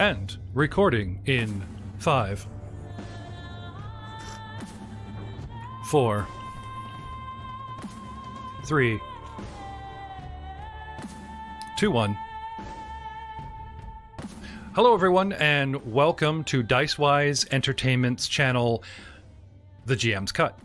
And recording in 5, 4, 3, 2, 1. Hello, everyone, and welcome to Dicewise Entertainment's channel, The GM's Cut.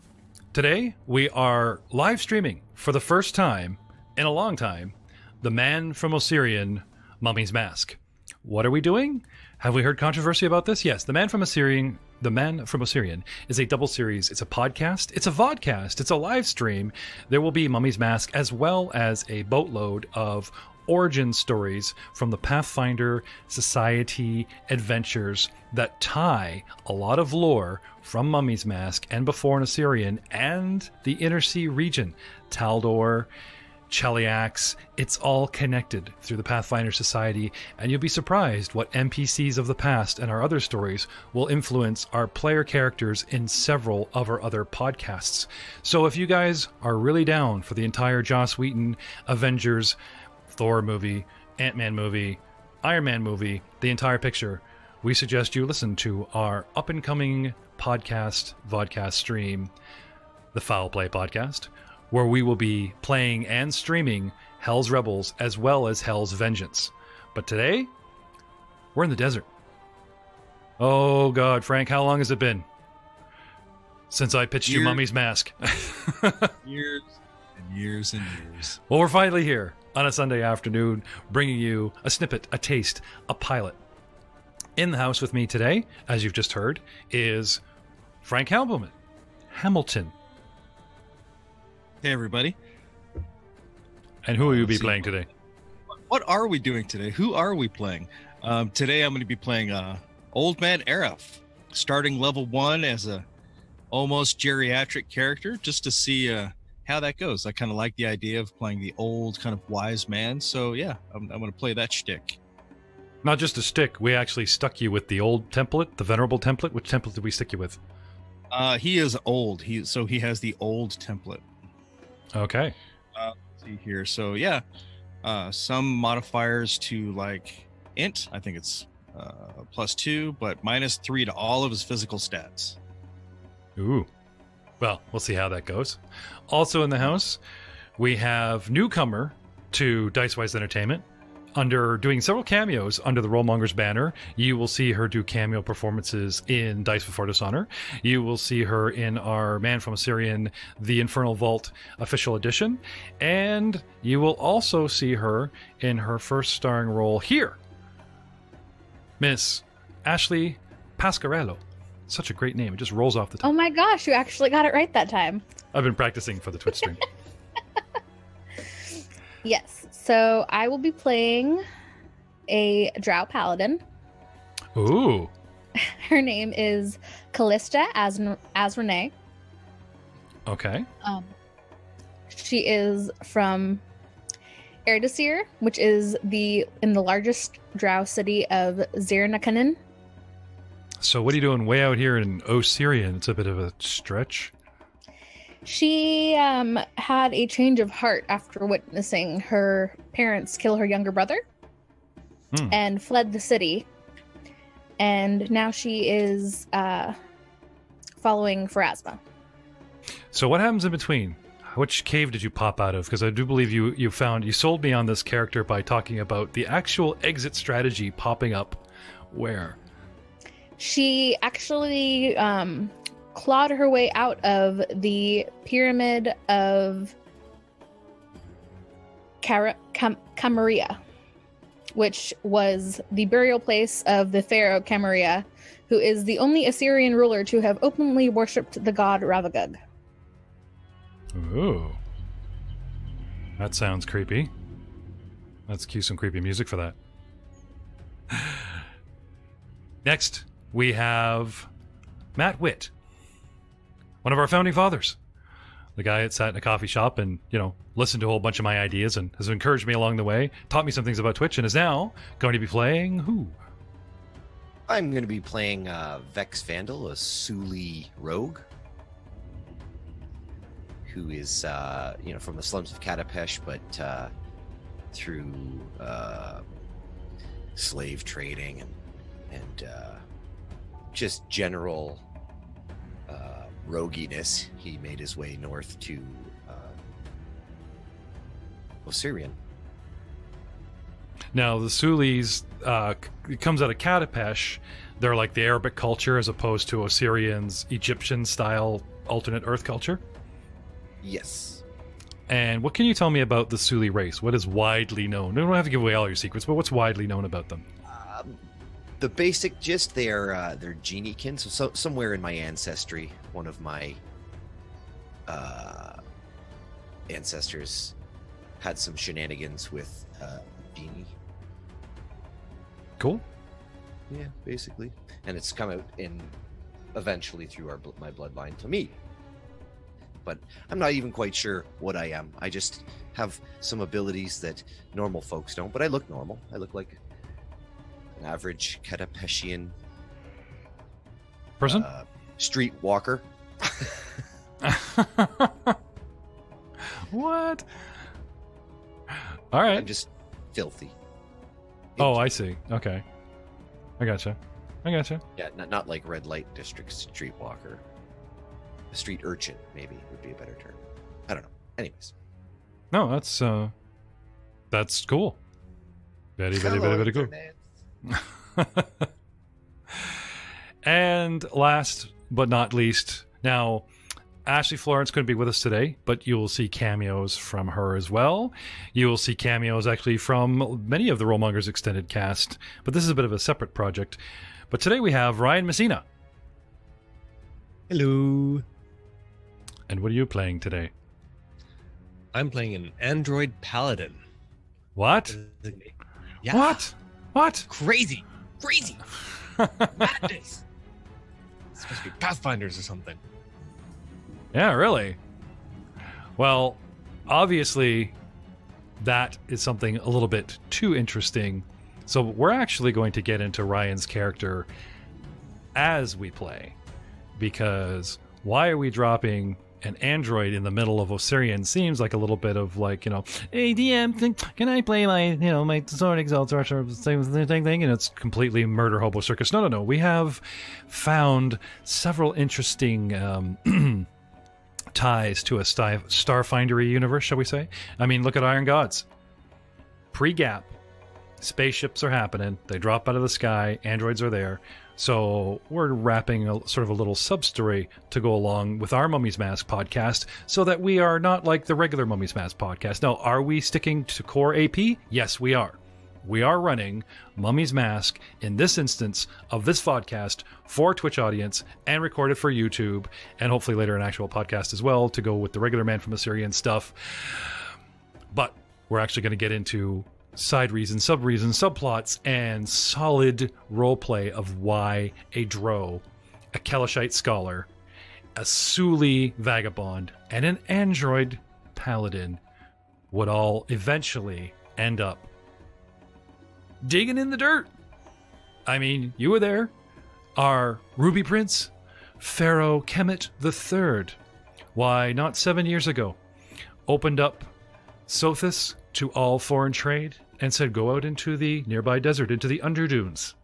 Today, we are live streaming for the first time in a long time, The Man from Osirion, Mummy's Mask. What are we doing? Have we heard controversy about this? Yes, The Man from Osirion is a double series. It's a podcast, it's a vodcast, it's a live stream. There will be Mummy's Mask as well as a boatload of origin stories from the Pathfinder Society adventures that tie a lot of lore from Mummy's Mask and Before an Osirion and the Inner Sea region. Taldor, Cheliax, it's all connected through the Pathfinder Society, and you'll be surprised what NPCs of the past and our other stories will influence our player characters in several of our other podcasts. So if you guys are really down for the entire Joss Whedon Avengers, Thor movie, Ant-Man movie, Iron Man movie, the entire picture, we suggest you listen to our up-and-coming podcast, vodcast stream, the Foul Play Podcast, where we will be playing and streaming Hell's Rebels as well as Hell's Vengeance. But today, we're in the desert. Oh God, Frank, how long has it been since I pitched you Mummy's Mask? Years and years and years. Well, we're finally here on a Sunday afternoon, bringing you a snippet, a taste, a pilot. In the house with me today, as you've just heard, is Frank Hamilton. Hey, everybody. And who will you be playing today? What are we doing today? Who are we playing? Today I'm going to be playing Old Man Arif, starting level 1 as a almost geriatric character, just to see how that goes. I kind of like the idea of playing the old kind of wise man. So yeah, I'm going to play that shtick. Not just a stick. We actually stuck you with the old template, the venerable template. Which template did we stick you with? He is old. He has the old template. Okay. Let's see here. So yeah, some modifiers to like int. I think it's +2, but -3 to all of his physical stats. Ooh. Well, we'll see how that goes. Also in the house, we have newcomer to Dicewise Entertainment, doing several cameos under the Rollmonger's banner. You will see her do cameo performances in Dice Before Dishonor. You will see her in our Man from Osirion, The Infernal Vault official edition. And you will also see her in her first starring role here. Miss Ashley Pasquarello. Such a great name. It just rolls off the tongue. Oh my gosh, you actually got it right that time. I've been practicing for the Twitch stream. Yes. So I will be playing a Drow Paladin. Ooh. Her name is Callista as Renee. Okay. She is from Erdesir, which is in the largest Drow city of Zirnakanin. So what are you doing way out here in Osirion? It's a bit of a stretch. She had a change of heart after witnessing her parents kill her younger brother and fled the city. And now she is following Pharasma. So what happens in between? Which cave did you pop out of? Because I do believe you sold me on this character by talking about the actual exit strategy popping up where? She actually clawed her way out of the pyramid of Camarilla, which was the burial place of the pharaoh Camarilla, who is the only Assyrian ruler to have openly worshipped the god Ravagug. Ooh. That sounds creepy. Let's cue some creepy music for that. Next, we have Matt Witt, one of our founding fathers. The guy that sat in a coffee shop and, listened to a whole bunch of my ideas and has encouraged me along the way, taught me some things about Twitch, and is now going to be playing who? I'm going to be playing Vex Vandal, a Suli rogue, who is, from the slums of Katapesh, but through slave trading and and just general roguiness, he made his way north to Osirion. Now, the Sulis, it comes out of Katapesh. They're like the Arabic culture as opposed to Osirion's Egyptian-style alternate Earth culture. Yes. And what can you tell me about the Suli race? What is widely known? You don't have to give away all your secrets, but what's widely known about them? The basic gist, they're geniekin. So somewhere in my ancestry, one of my ancestors had some shenanigans with genie. Cool. Yeah, basically. And it's come out eventually through my bloodline to me. But I'm not even quite sure what I am. I just have some abilities that normal folks don't, but I look normal. I look like an average Katapeshian person? Street walker. What? All right. I'm just filthy. Oh, I see. Okay. I gotcha. Yeah, not like red light district streetwalker. A street urchin, maybe, would be a better term. I don't know. Anyways. No, that's cool. Very, very, very, very cool. And last but not least, now, Ashley Florence couldn't be with us today, but you will see cameos from her as well. You will see cameos actually from many of the Rollmongers extended cast, but this is a bit of a separate project. But today we have Ryan Messina. Hello. And what are you playing today? I'm playing an android paladin. What? Yeah. What? Crazy. Madness. It's supposed to be Pathfinders or something. Yeah, really? Well, obviously, that is something a little bit too interesting. So we're actually going to get into Ryan's character as we play. Because why are we dropping an android in the middle of Osirion? Seems like a little bit of like, hey DM, can I play my Sword Exalt or same thing? And it's completely murder hobo circus. No. We have found several interesting ties to a Starfindery universe, shall we say? I mean, look at Iron Gods. Pre-Gap, spaceships are happening. They drop out of the sky. Androids are there. So we're wrapping sort of a little sub-story to go along with our Mummy's Mask podcast so that we are not like the regular Mummy's Mask podcast. Now, are we sticking to core AP? Yes, we are. We are running Mummy's Mask in this instance of this vodcast for Twitch audience and recorded for YouTube and hopefully later an actual podcast as well to go with the regular Man from Osirion stuff. But we're actually going to get into side reasons, sub-reasons, subplots, and solid roleplay of why a Drow, a Kelishite scholar, a Suli vagabond, and an android paladin would all eventually end up digging in the dirt. I mean, you were there. Our Ruby Prince, Pharaoh Kemet III, why, not 7 years ago, opened up Sothis to all foreign trade and said, go out into the nearby desert, into the Underdunes,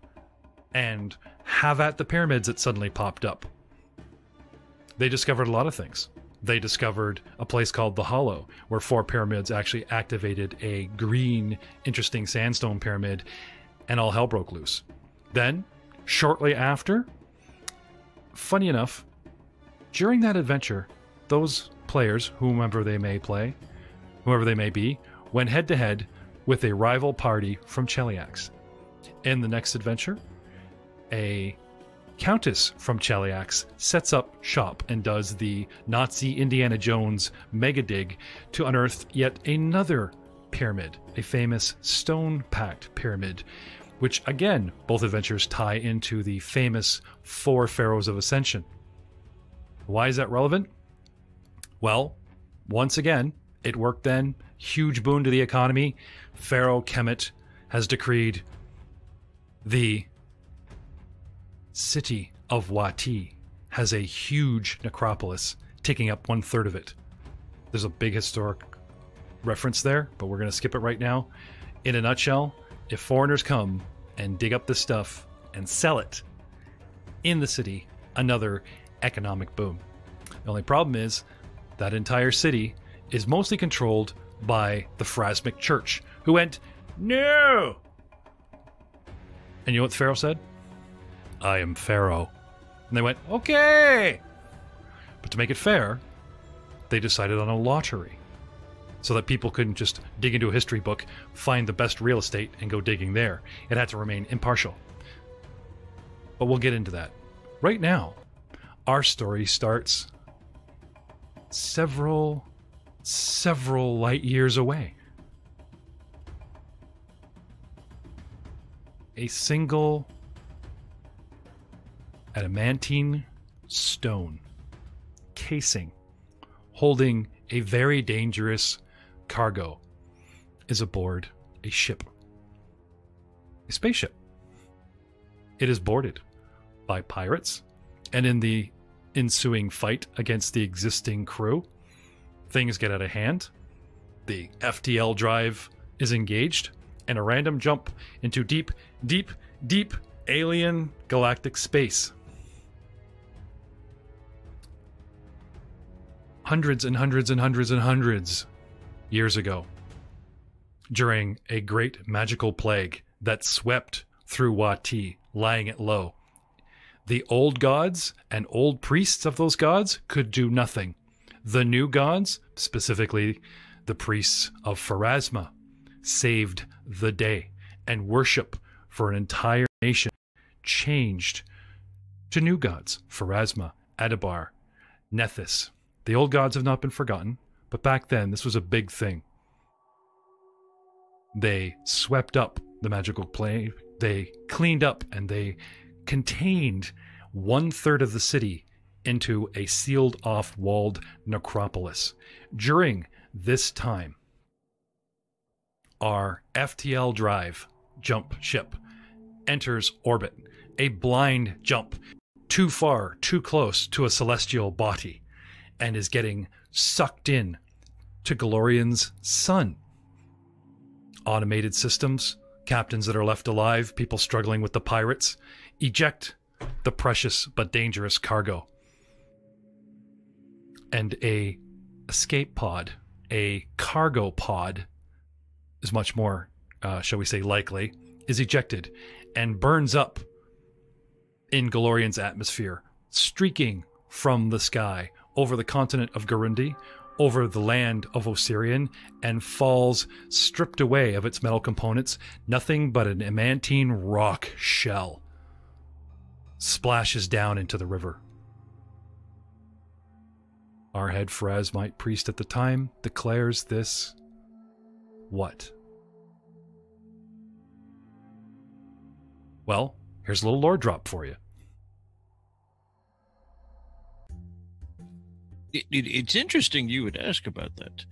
and have at the pyramids that suddenly popped up. They discovered a lot of things. They discovered a place called the Hollow, where 4 pyramids actually activated a green, interesting sandstone pyramid, and all hell broke loose. Then, shortly after, funny enough, during that adventure, those players, whomever they may be, went head-to-head with a rival party from Cheliax. In the next adventure, a countess from Cheliax sets up shop and does the Nazi Indiana Jones mega dig to unearth yet another pyramid, a famous stone-packed pyramid, which again, both adventures tie into the famous 4 Pharaohs of Ascension. Why is that relevant? Well, once again, it worked then. Huge boon to the economy. Pharaoh Kemet has decreed the city of Wati has a huge necropolis taking up 1/3 of it. There's a big historic reference there, but we're going to skip it right now. In a nutshell, if foreigners come and dig up this stuff, and sell it in the city. Another economic boom. The only problem is that entire city is mostly controlled by the Pharasmic Church, who went, "No!" And you know what Pharaoh said? "I am Pharaoh." And they went, "Okay." But to make it fair, they decided on a lottery so that people couldn't just dig into a history book, find the best real estate, and go digging there. It had to remain impartial. But we'll get into that. Right now, our story starts several light years away. A single adamantine stone casing holding a very dangerous cargo is aboard a ship, a spaceship. It is boarded by pirates, and in the ensuing fight against the existing crew, things get out of hand. The FTL drive is engaged, and a random jump into deep alien galactic space. Hundreds years ago, during a great magical plague that swept through Wati, lying it low, the old gods and old priests of those gods could do nothing. The new gods, specifically the priests of Pharasma, saved the day, and worship for an entire nation changed to new gods: Pharasma, Adabar, Nethys. The old gods have not been forgotten, but back then this was a big thing. They swept up the magical plague, they cleaned up, and they contained 1/3 of the city into a sealed-off walled necropolis. During this time, our FTL drive jump ship enters orbit, a blind jump, too far, too close to a celestial body, and is getting sucked in to Galorian's sun. Automated systems, captains that are left alive, people struggling with the pirates, eject the precious but dangerous cargo. And a escape pod, a cargo pod, is much more, shall we say, likely, is ejected and burns up in Galorian's atmosphere, streaking from the sky over the continent of Garundi, over the land of Osirion, and falls stripped away of its metal components. Nothing but an adamantine rock shell splashes down into the river. Our head Pharasmite priest at the time declares this what? Well, here's a little lore drop for you. It's interesting you would ask about that.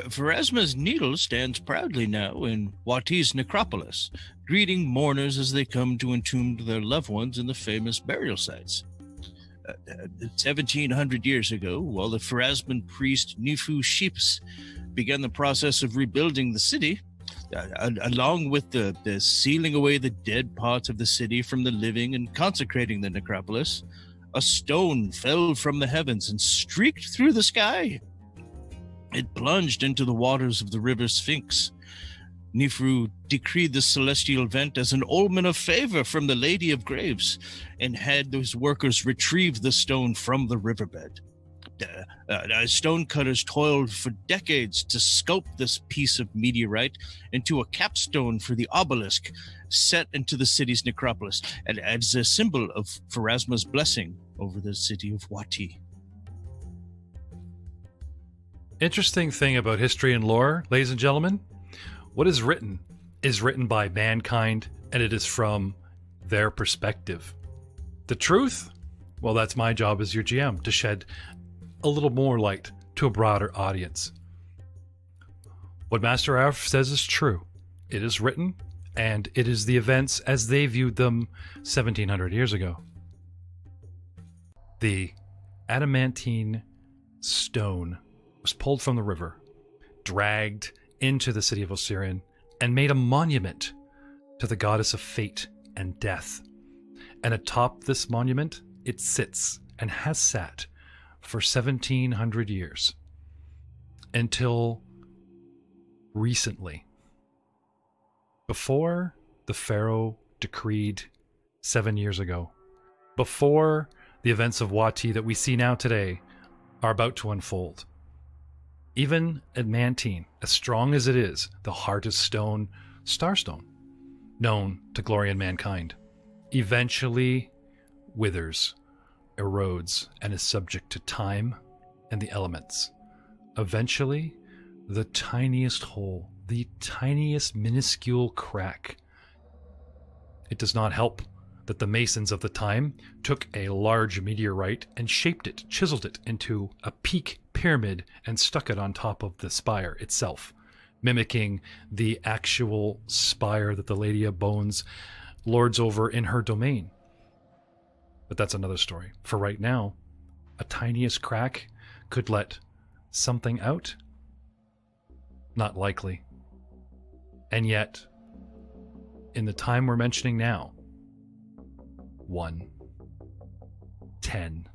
Pharasma's needle stands proudly now in Wati's necropolis, greeting mourners as they come to entomb their loved ones in the famous burial sites. 1700 years ago, while the Pharasman priest Nifu Ships began the process of rebuilding the city, along with the sealing away the dead parts of the city from the living and consecrating the necropolis, a stone fell from the heavens and streaked through the sky. It plunged into the waters of the river Sphinx. Nifu decreed the celestial event as an omen of favor from the Lady of Graves, and had those workers retrieve the stone from the riverbed. Stonecutters toiled for decades to sculpt this piece of meteorite into a capstone for the obelisk set into the city's necropolis, and as a symbol of Pharasma's blessing over the city of Wati. Interesting thing about history and lore, ladies and gentlemen, what is written by mankind, and it is from their perspective. The truth? Well, that's my job as your GM, to shed a little more light to a broader audience. What Master Arf says is true. It is written, and it is the events as they viewed them 1700 years ago. The adamantine stone was pulled from the river, dragged into the city of Osirion, and made a monument to the goddess of fate, and death. And atop this monument, it sits and has sat for 1,700 years. Until recently. Before the Pharaoh decreed 7 years ago, before the events of Wati that we see now today are about to unfold, even adamantine, as strong as it is, the hardest stone, starstone, known to glory in mankind, eventually withers, erodes, and is subject to time and the elements. Eventually, the tiniest hole, the tiniest minuscule crack. It does not help that the masons of the time took a large meteorite and shaped it, chiseled it into a peak pyramid and stuck it on top of the spire itself, mimicking the actual spire that the Lady of Bones lords over in her domain. But that's another story. For right now, a tiniest crack could let something out? Not likely. And yet, in the time we're mentioning now, 1, 10,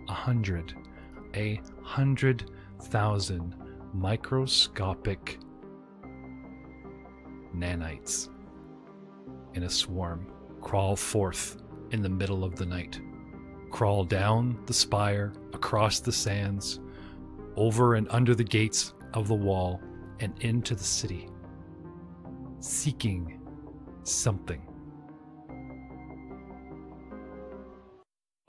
100, 100,000 microscopic nanites in a swarm crawl forth in the middle of the night, crawl down the spire, across the sands, over and under the gates of the wall, and into the city, seeking something.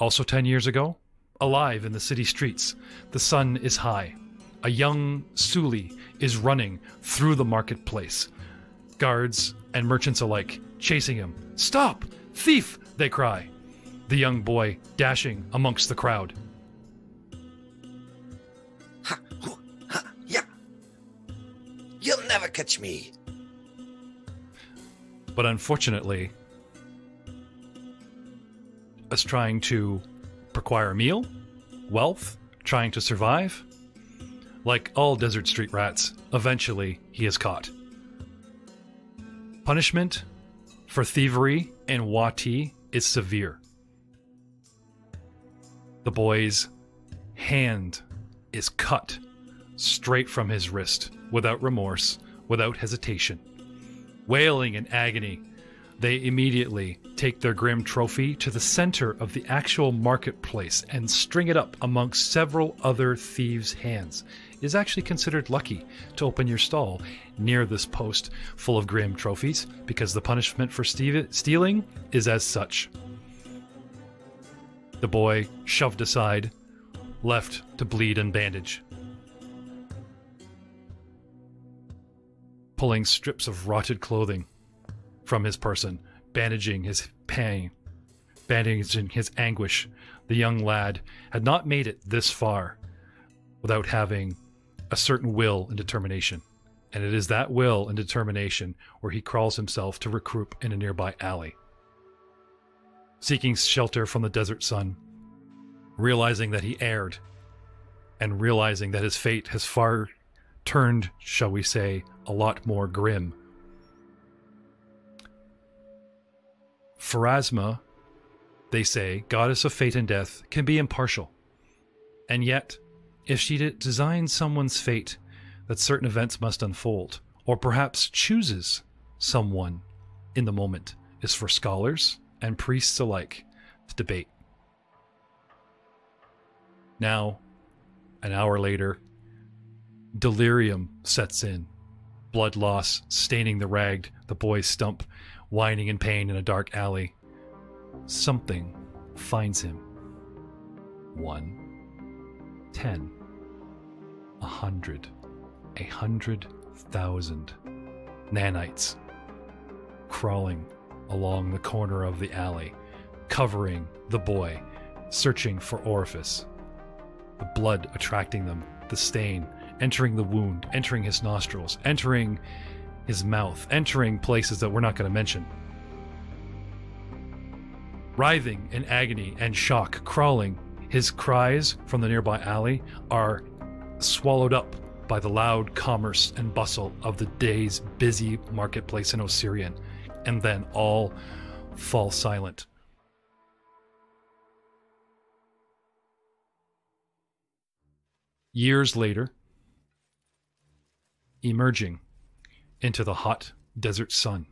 Also 10 years ago, alive in the city streets, the sun is high. A young Suli is running through the marketplace. Guards and merchants alike chasing him. "Stop! Thief!" they cry. The young boy dashing amongst the crowd. Ha, hoo, ha, yeah. You'll never catch me. But unfortunately, as trying to acquire a meal, wealth, trying to survive, like all desert street rats, eventually he is caught. Punishment for thievery in Wati is severe. The boy's hand is cut straight from his wrist, without remorse, without hesitation. Wailing in agony, they immediately take their grim trophy to the center of the actual marketplace and string it up amongst several other thieves' hands. It is actually considered lucky to open your stall near this post full of grim trophies, because the punishment for stealing is as such. The boy shoved aside, left to bleed and bandage. Pulling strips of rotted clothing from his person, bandaging his pain, bandaging his anguish. The young lad had not made it this far without having a certain will and determination. And it is that will and determination where he crawls himself to recruit in a nearby alley. Seeking shelter from the desert sun, realizing that he erred, and realizing that his fate has far turned, shall we say, a lot more grim. Pharasma, they say, goddess of fate and death, can be impartial. And yet, if she designs someone's fate, that certain events must unfold, or perhaps chooses someone in the moment, is for scholars and priests alike to debate. Now, an hour later, delirium sets in, blood loss staining the boy's stump, whining in pain in a dark alley. Something finds him. 1, 10, 100, 100,000 nanites crawling along the corner of the alley, covering the boy, searching for orifice. The blood attracting them, the stain entering the wound, entering his nostrils, entering his mouth, entering places that we're not going to mention. Writhing in agony and shock, crawling, his cries from the nearby alley are swallowed up by the loud commerce and bustle of the day's busy marketplace in Osirion, and then all fall silent. Years later, emerging into the hot desert sun,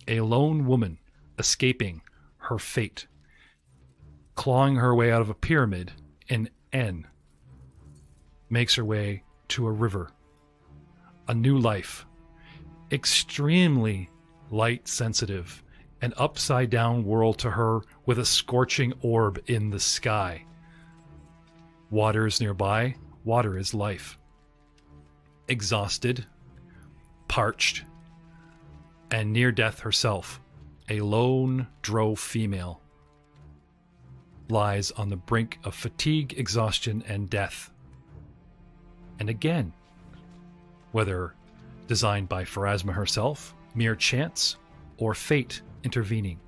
a lone woman escaping her fate, clawing her way out of a pyramid in N, makes her way to a river, a new life, extremely light sensitive, an upside down world to her with a scorching orb in the sky. Water is nearby, water is life. Exhausted, parched, and near death herself, a lone drow female lies on the brink of fatigue, exhaustion, and death. And again, whether designed by Pharasma herself, mere chance, or fate intervening,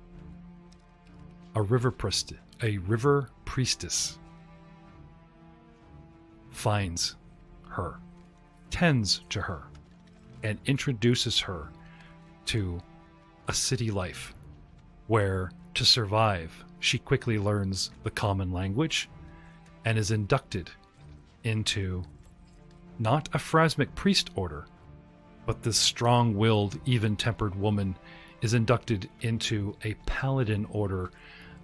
a river priestess finds her, tends to her, and introduces her to a city life where, to survive, she quickly learns the common language and is inducted into not a Pharasmic priest order, but this strong-willed, even-tempered woman is inducted into a paladin order,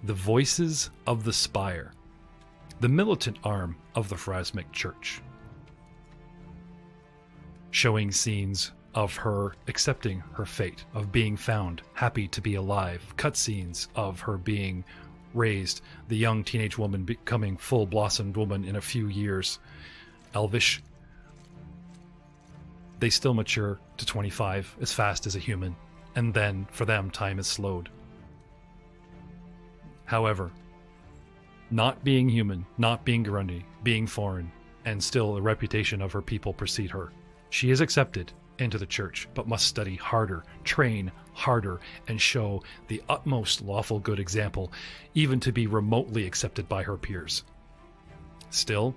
the Voices of the Spire, the militant arm of the Pharasmic Church, showing scenes of her accepting her fate, of being found, happy to be alive, cutscenes of her being raised, the young teenage woman becoming full-blossomed woman in a few years, elvish. They still mature to 25 as fast as a human, and then, for them, time is slowed. However, not being human, not being Grundy, being foreign, and still the reputation of her people precede her, she is accepted into the church, but must study harder, train harder, and show the utmost lawful good example, even to be remotely accepted by her peers. Still,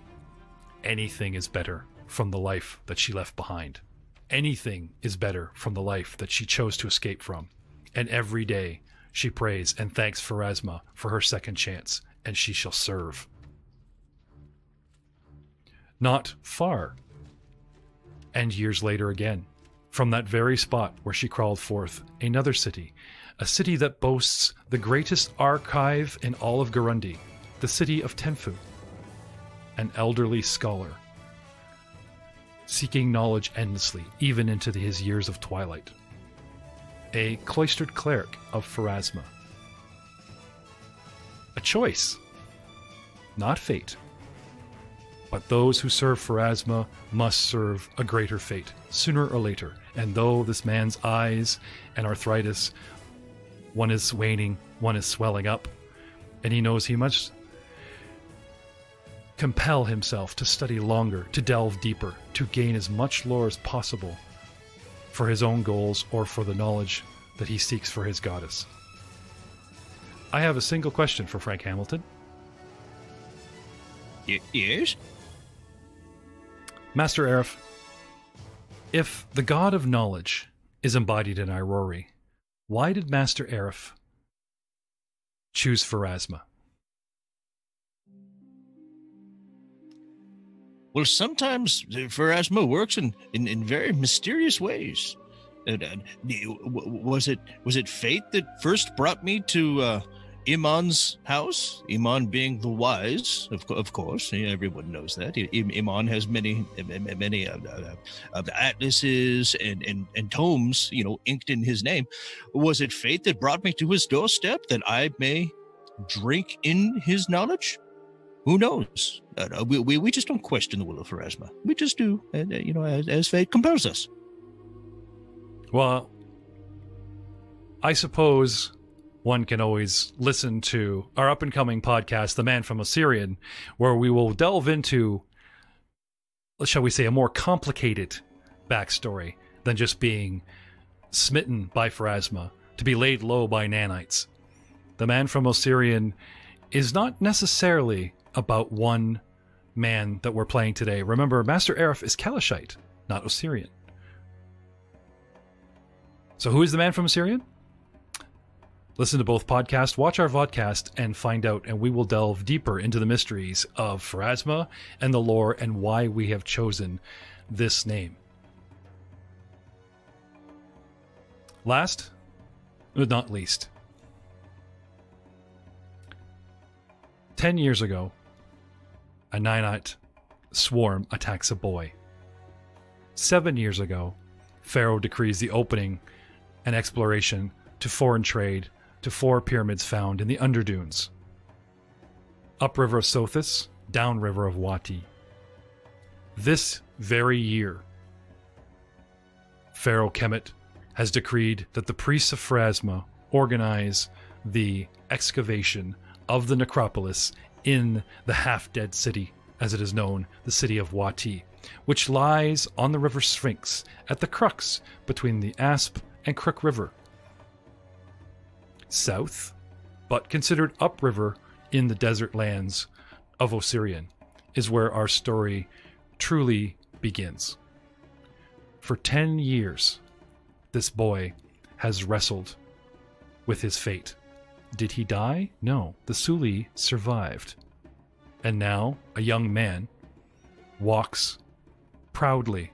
anything is better from the life that she left behind. Anything is better from the life that she chose to escape from. And every day she prays and thanks Pharasma for her second chance, and she shall serve. Not far, and years later again, from that very spot where she crawled forth, another city, a city that boasts the greatest archive in all of Gurundi, the city of Tenfu, an elderly scholar, seeking knowledge endlessly, even into his years of twilight, a cloistered cleric of Pharasma. A choice, not fate. But those who serve Pharasma must serve a greater fate, sooner or later. And though this man's eyes and arthritis, one is waning, one is swelling up, and he knows he must compel himself to study longer, to delve deeper, to gain as much lore as possible for his own goals or for the knowledge that he seeks for his goddess. I have a single question for Frank Hamilton. Yes? Master Aerith, if the god of knowledge is embodied in Aurori, why did Master Aerith choose Pharasma? Well, sometimes Pharasma works in very mysterious ways. Was it fate that first brought me to Iman's house? Iman being the wise, of course. Everyone knows that. Iman has many atlases and tomes, inked in his name. Was it fate that brought me to his doorstep that I may drink in his knowledge? Who knows? We just don't question the will of Pharasma. We just do, as fate compels us. Well, I suppose one can always listen to our up-and-coming podcast, The Man from Osirion, where we will delve into, shall we say, a more complicated backstory than just being smitten by Pharasma, to be laid low by nanites. The Man from Osirion is not necessarily about one man that we're playing today. Remember, Master Aerith is Kalashite, not Osirion. So who is the Man from Osirion? Listen to both podcasts, watch our Vodcast, and find out, and we will delve deeper into the mysteries of Pharasma and the lore and why we have chosen this name. Last, but not least, 10 years ago, a Ninite swarm attacks a boy. 7 years ago, Pharaoh decrees the opening and exploration to foreign trade to 4 pyramids found in the Underdunes. Upriver of Sothis, downriver of Wati. This very year, Pharaoh Kemet has decreed that the priests of Pharasma organize the excavation of the necropolis in the half-dead city, as it is known, the city of Wati, which lies on the river Sphinx at the crux between the Asp and Crook River. South, but considered upriver in the desert lands of Osirion, is where our story truly begins. For 10 years, this boy has wrestled with his fate. Did he die? No. The Suli survived. And now, a young man walks proudly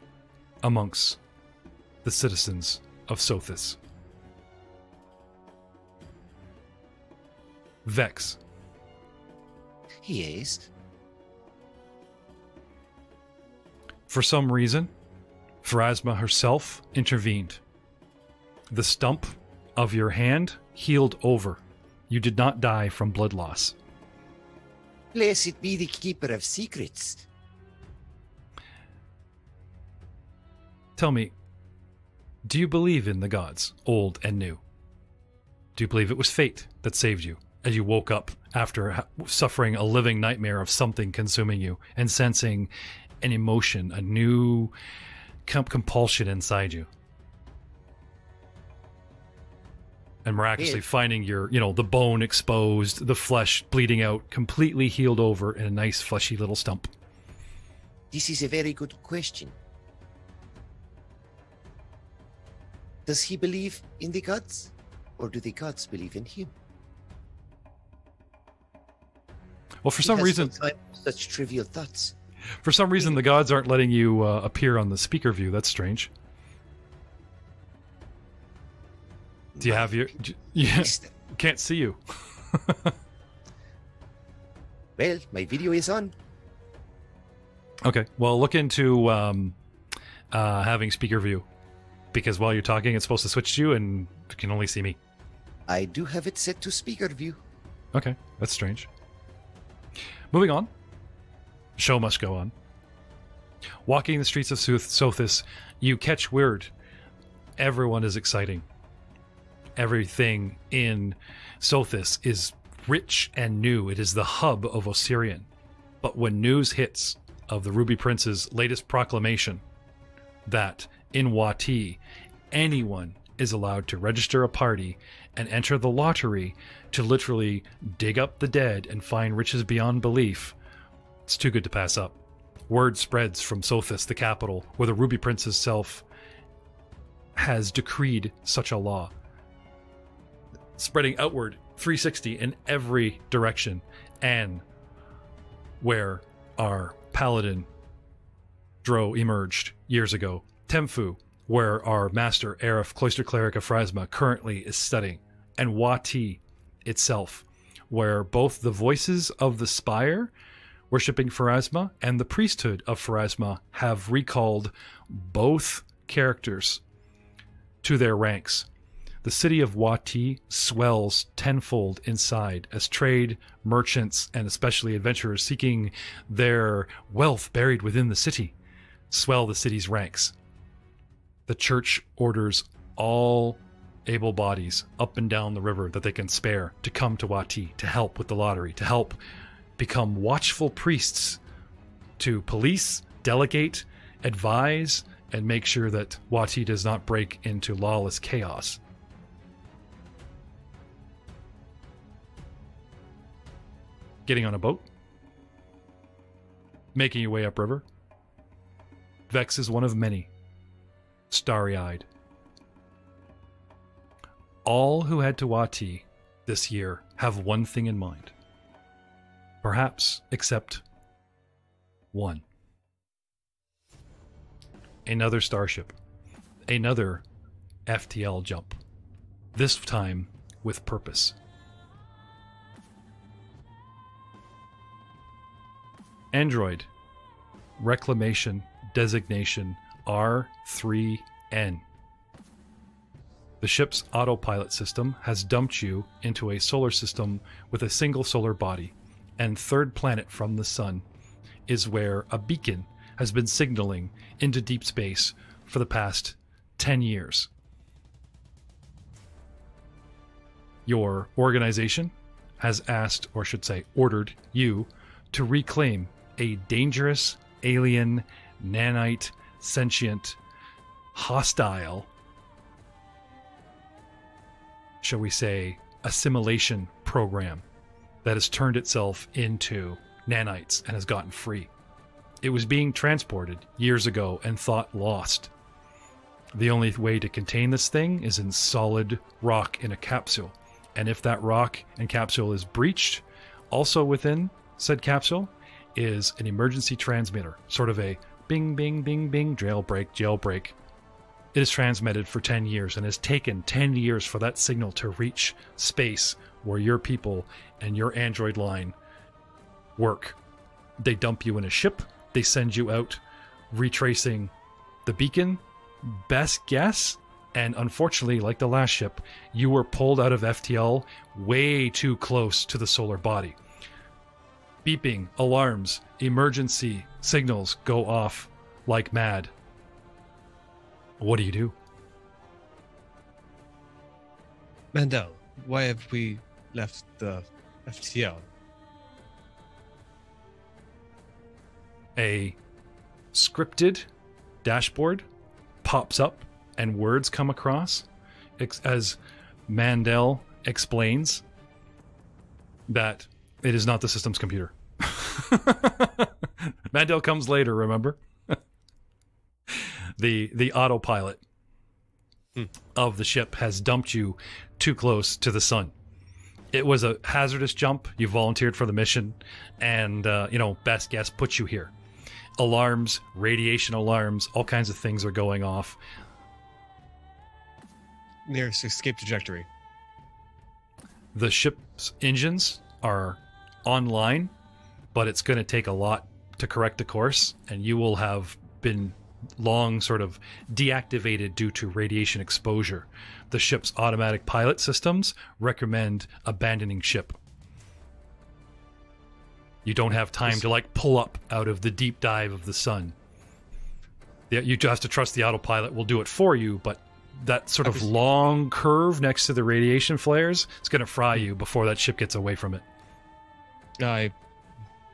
amongst the citizens of Sothis. Vex. Yes. For some reason, Pharasma herself intervened. The stump of your hand healed over. You did not die from blood loss. Blessed be the keeper of secrets. Tell me, do you believe in the gods, old and new? Do you believe it was fate that saved you as you woke up after suffering a living nightmare of something consuming you and sensing an emotion, a new compulsion inside you? And miraculously finding your, the bone exposed, the flesh bleeding out, completely healed over in a nice fleshy little stump. This is a very good question. Does he believe in the gods, or do the gods believe in him? Well, for some reason, such trivial thoughts. For some reason, the gods aren't letting you appear on the speaker view. That's strange. Do you have your? Yeah, can't see you. Well, my video is on. Okay, well, look into having speaker view, because while you're talking, it's supposed to switch to you, and you can only see me. I do have it set to speaker view. Okay, that's strange. Moving on. Show must go on. Walking the streets of Sothis, you catch word. Everyone is exciting. Everything in Sothis is rich and new. It is the hub of Osirion. But when news hits of the Ruby Prince's latest proclamation that in Wati, anyone is allowed to register a party and enter the lottery to literally dig up the dead and find riches beyond belief, it's too good to pass up. Word spreads from Sothis, the capital, where the Ruby Prince's self has decreed such a law, spreading outward 360 in every direction, and where our paladin Dro emerged years ago, Temfu, where our master Arif, cloister cleric of Pharasma, currently is studying, and Wati itself, where both the voices of the Spire worshipping Pharasma and the priesthood of Pharasma have recalled both characters to their ranks. The city of Wati swells tenfold inside as trade, merchants, and especially adventurers seeking their wealth buried within the city swell the city's ranks. The church orders all able bodies up and down the river that they can spare to come to Wati to help with the lottery, to help become watchful priests, to police, delegate, advise, and make sure that Wati does not break into lawless chaos. Getting on a boat, making your way upriver. Vex is one of many, starry-eyed. All who head to Wati this year have one thing in mind. Perhaps except one. Another starship. Another FTL jump. This time with purpose. Android. Reclamation designation R3N. The ship's autopilot system has dumped you into a solar system with a single solar body, and third planet from the sun is where a beacon has been signaling into deep space for the past 10 years. Your organization has asked, or should say ordered, you to reclaim a dangerous alien, nanite, sentient, hostile, shall we say, assimilation program that has turned itself into nanites and has gotten free. It was being transported years ago and thought lost. The only way to contain this thing is in solid rock in a capsule. And if that rock and capsule is breached, also within said capsule is an emergency transmitter, sort of a bing, bing, bing, bing, jailbreak. It is transmitted for 10 years and has taken 10 years for that signal to reach space where your people and your android line work. They dump you in a ship. They send you out retracing the beacon. Best guess, and unfortunately, like the last ship, you were pulled out of FTL way too close to the solar body. Beeping, alarms, emergency signals go off like mad. What do you do? Mandel, why have we left the FTL? A scripted dashboard pops up and words come across as Mandel explains that it is not the system's computer. Mandel comes later, remember? The autopilot of the ship has dumped you too close to the sun. It was a hazardous jump. You volunteered for the mission, and best guess puts you here. Alarms, radiation alarms, all kinds of things are going off. Nearest escape trajectory. The ship's engines are online, but it's going to take a lot to correct the course, and you will have been long sort of deactivated due to radiation exposure. The ship's automatic pilot systems recommend abandoning ship. You don't have time to pull up out of the deep dive of the sun. You just have to trust the autopilot will do it for you, but that sort of long curve next to the radiation flares is going to fry you before that ship gets away from it. I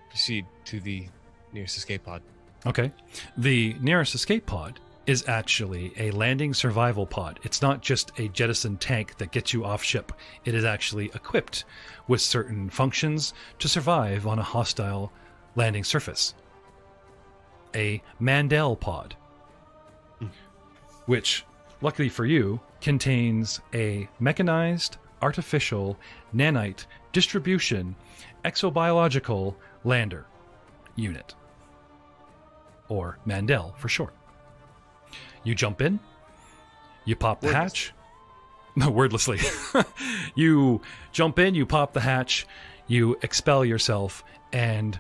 proceed to the nearest escape pod. Okay. The nearest escape pod is actually a landing survival pod. It's not just a jettison tank that gets you off ship. It is actually equipped with certain functions to survive on a hostile landing surface. A Mandel pod, which, luckily for you, contains a mechanized, artificial, nanite distribution exobiological lander unit. Or Mandel for short. You jump in, you pop the hatch. No, wordlessly. You jump in, you pop the hatch, you expel yourself, and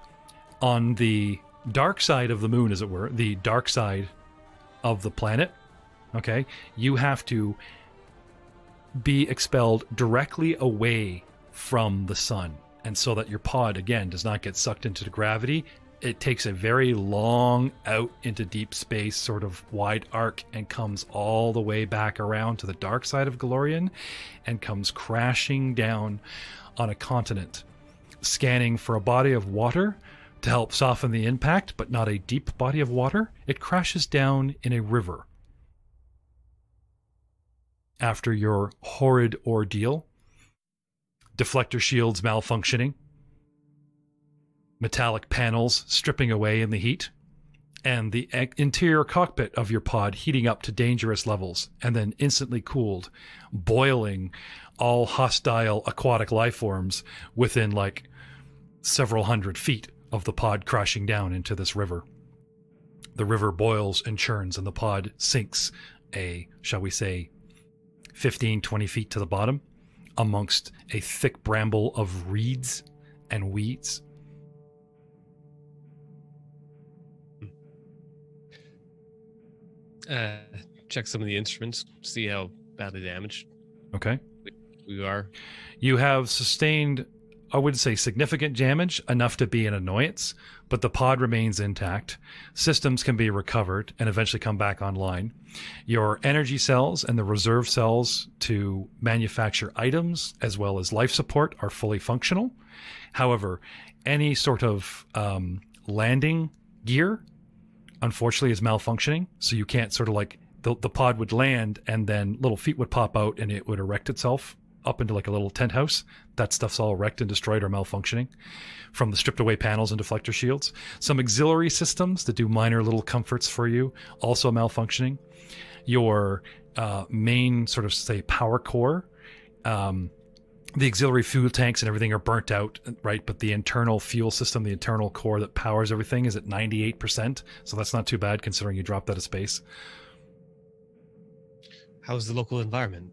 on the dark side of the moon, as it were, the dark side of the planet, okay, you have to be expelled directly away from the sun. And so that your pod, again, does not get sucked into the gravity, it takes a very long out into deep space sort of wide arc and comes all the way back around to the dark side of Galorian and comes crashing down on a continent, scanning for a body of water to help soften the impact, but not a deep body of water. It crashes down in a river. After your horrid ordeal, deflector shields malfunctioning, metallic panels stripping away in the heat, and the interior cockpit of your pod heating up to dangerous levels and then instantly cooled, boiling all hostile aquatic life forms within like several hundred feet of the pod crashing down into this river. The river boils and churns and the pod sinks shall we say, 15, 20 feet to the bottom amongst a thick bramble of reeds and weeds. Check some of the instruments, see how badly damaged Okay. we are. You have sustained, I wouldn't say significant damage, enough to be an annoyance, but the pod remains intact. Systems can be recovered and eventually come back online. Your energy cells and the reserve cells to manufacture items as well as life support are fully functional. However, any sort of landing gear, unfortunately, is malfunctioning, so you can't sort of like, the pod would land and then little feet would pop out and it would erect itself up into like a little tent house. That stuff's all wrecked and destroyed or malfunctioning from the stripped away panels and deflector shields. Some auxiliary systems that do minor little comforts for you, also malfunctioning. Your main sort of, say, power core, the auxiliary fuel tanks and everything are burnt out, right? But the internal fuel system, the internal core that powers everything is at 98%. So that's not too bad considering you dropped out of space. How's the local environment?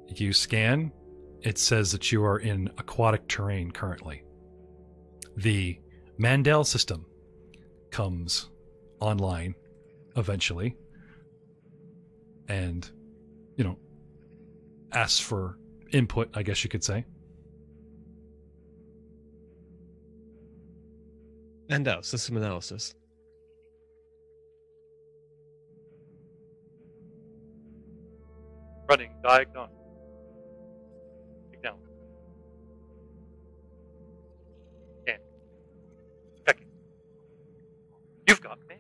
You scan, it says that you are in aquatic terrain currently. The Mandel system comes online eventually and, you know, asks for input, I guess you could say. And system analysis. Running diagnostic. Down. Scan. Checking. You've got me.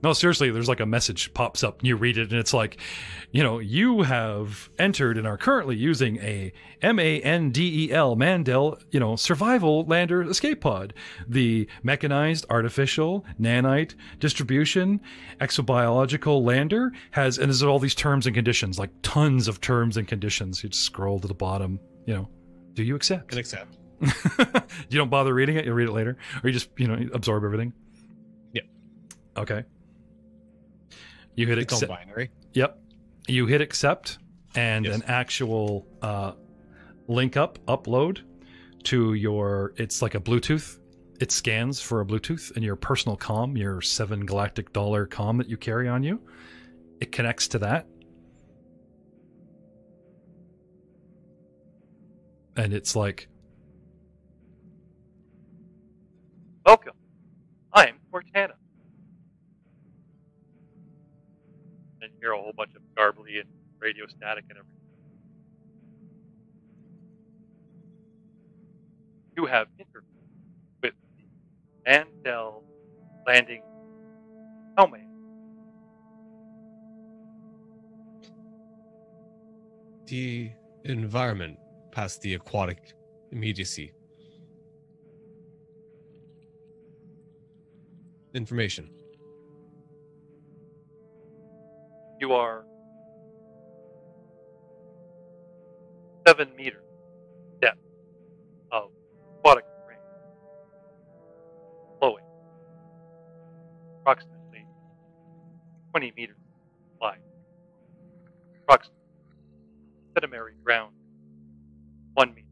No, seriously, there's like a message pops up and you read it and it's like, you know, you have entered and are currently using a Mandel, you know, survival lander escape pod. The mechanized, artificial, nanite distribution, exobiological lander has, and there's all these terms and conditions, like tons of terms and conditions. You just scroll to the bottom, you know, do you accept? And accept. You don't bother reading it, you'll read it later, or you just, you know, absorb everything. Yeah. Okay. You hit It's all accept. binary. Yep. You hit accept, and Yes. an actual upload to your, it's like a Bluetooth. It scans for a Bluetooth, and your personal comm, your $7 galactic comm that you carry on you, it connects to that. And it's like, welcome. I'm Cortana. And hear a whole bunch of garbly and radio static and everything. You have interviewed with the Mandel landing helmet. The environment past the aquatic immediacy. Information. You are 7 meters depth of aquatic terrain, flowing, approximately 20 meters wide, approximately sedimentary ground 1 meter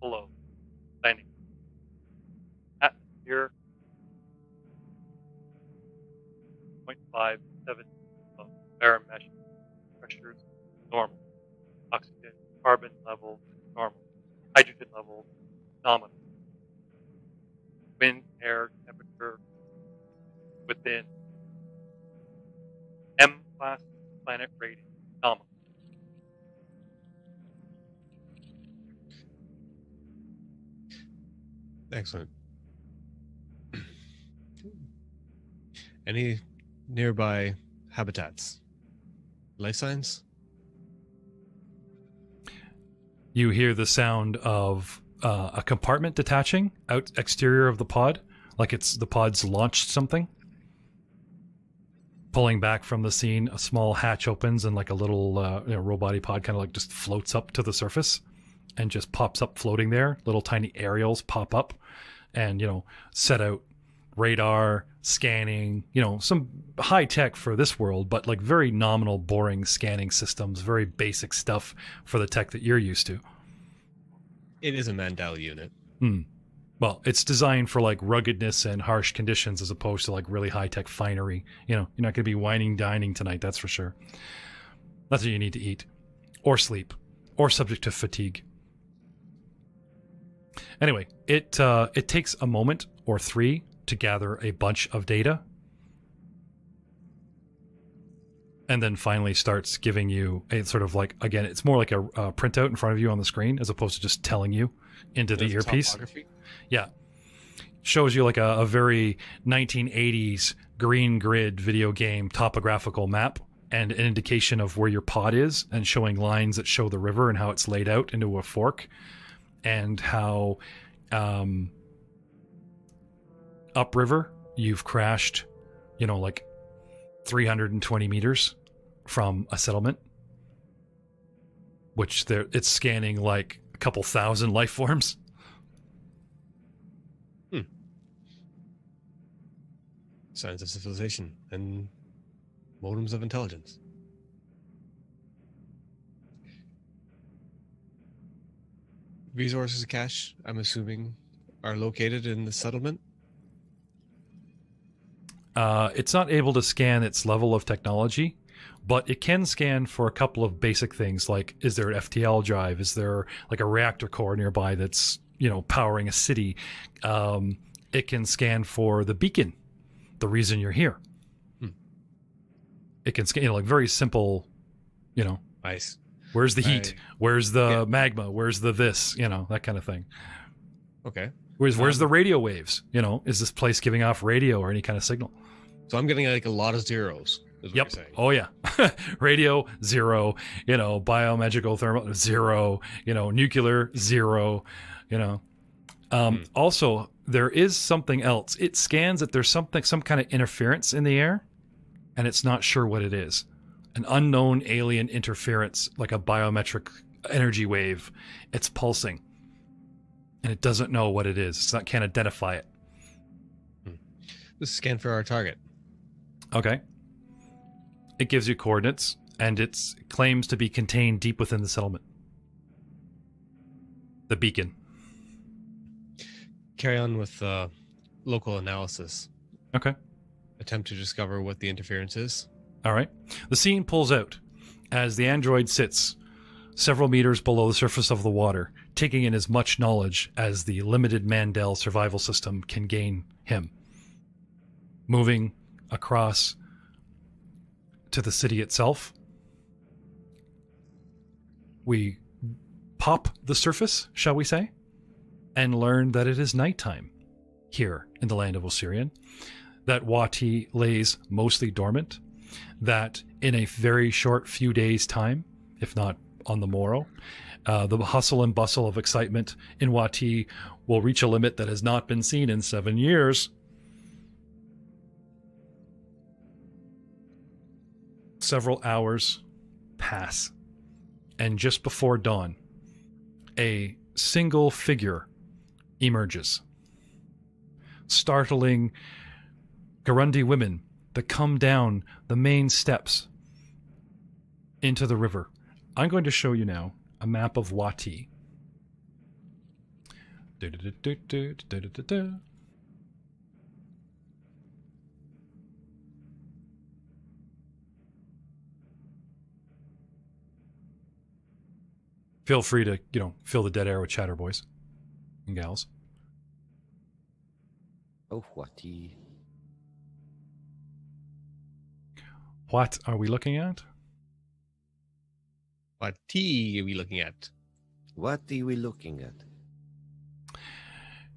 below landing. Atmosphere 0.57 of air mesh pressures normal, oxygen carbon level normal, hydrogen level nominal, wind air temperature within M class planet rating nominal. Excellent. Any nearby habitats? Life signs? You hear the sound of a compartment detaching out exterior of the pod, like it's the pod's launched something. Pulling back from the scene, a small hatch opens and like a little robot pod kind of like just floats up to the surface and just pops up floating there. Little tiny aerials pop up and, set out radar, scanning, some high tech for this world, but like very nominal, boring scanning systems, very basic stuff for the tech that you're used to. It is a Mandel unit. Well, it's designed for like ruggedness and harsh conditions as opposed to like really high-tech finery. You're not going to be whining dining tonight, that's for sure. That's what you need to eat. Or sleep. Or subject to fatigue. Anyway, it takes a moment or 3 to gather a bunch of data. And then finally starts giving you a sort of like, again, it's more like a printout in front of you on the screen as opposed to just telling you into the earpiece. Yeah. Shows you like a very 1980s green grid video game topographical map and an indication of where your pod is and showing lines that show the river and how it's laid out into a fork and how upriver you've crashed, like 320 meters from a settlement, which it's scanning like a couple thousand life forms. Signs of civilization and modems of intelligence. Resources of cash, I'm assuming, are located in the settlement? It's not able to scan its level of technology, but it can scan for a couple of basic things, like is there an FTL drive? Is there like a reactor core nearby that's, powering a city? It can scan for the beacon, the reason you're here. It can scan, like very simple, Nice. Where's the heat? Where's the magma? Where's the this? That kind of thing. Okay. Where's the radio waves? Is this place giving off radio or any kind of signal? So I'm getting like a lot of zeros. Is what Yep. You're saying. Oh yeah. Radio 0. Biomagical thermal 0. Nuclear 0. Also, there is something else. It scans that there's some kind of interference in the air, and it's not sure what it is. An unknown alien interference, like a biometric energy wave. It's pulsing, and it doesn't know what it is. Can't identify it. This is scan for our target. Okay. It gives you coordinates, and it claims to be contained deep within the settlement. The beacon. Carry on with local analysis. Okay. Attempt to discover what the interference is. All right. The scene pulls out as the android sits several meters below the surface of the water, taking in as much knowledge as the limited Mandel survival system can gain him. Moving across to the city itself, we pop the surface, shall we say, and learn that it is nighttime here in the land of Osirion, that Wati lays mostly dormant, that in a very short few days' time, if not on the morrow, the hustle and bustle of excitement in Wati will reach a limit that has not been seen in 7 years. Several hours pass, and just before dawn, a single figure emerges. Startling Garundi women that come down the main steps into the river. I'm going to show you now a map of Wati. Feel free to, fill the dead air with chatter, boys and gals. Oh, Wati. What are we looking at? What tea are we looking at? What are we looking at?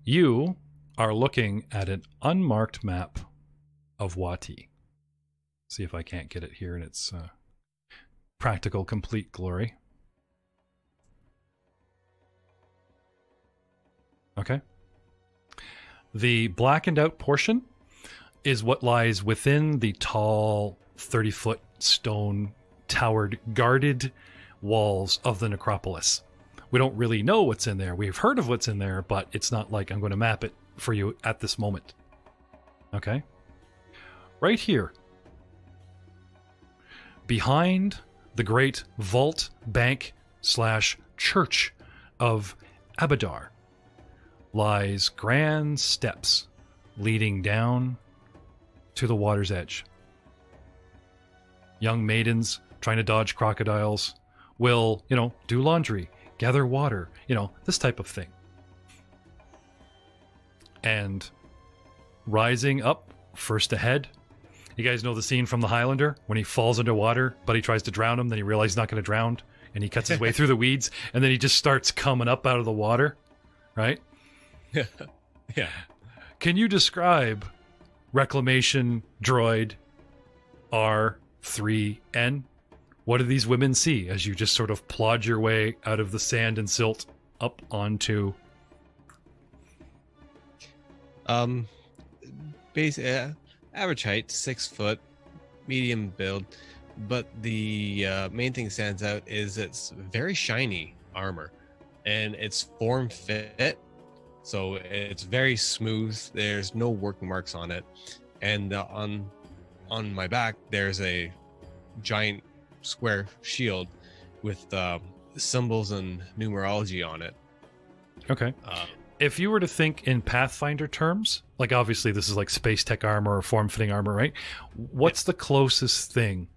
You are looking at an unmarked map of Wati. See if I can't get it here in its practical, complete glory. Okay. The blackened out portion is what lies within the tall 30-foot stone towered guarded walls of the necropolis. We don't really know what's in there. We've heard of what's in there, but it's not like I'm going to map it for you at this moment. Okay? Right here, behind the great vault bank / church of Abadar, lies grand steps leading down to the water's edge. Young maidens trying to dodge crocodiles will, do laundry, gather water, this type of thing. And rising up first ahead, you guys know the scene from The Highlander when he falls underwater, but he tries to drown him, then he realizes he's not going to drown, and he cuts his way through the weeds, and then he just starts coming up out of the water, right? Yeah. Can you describe Reclamation Droid R3N? What do these women see as you just sort of plod your way out of the sand and silt up onto... Average height, 6 foot, medium build, but the main thing stands out is it's very shiny armor, and it's form fit, so it's very smooth. There's no work marks on it, and on my back there's a giant square shield with symbols and numerology on it. Okay. If you were to think in Pathfinder terms, like obviously this is like space tech armor or form-fitting armor, right? What's the closest thing?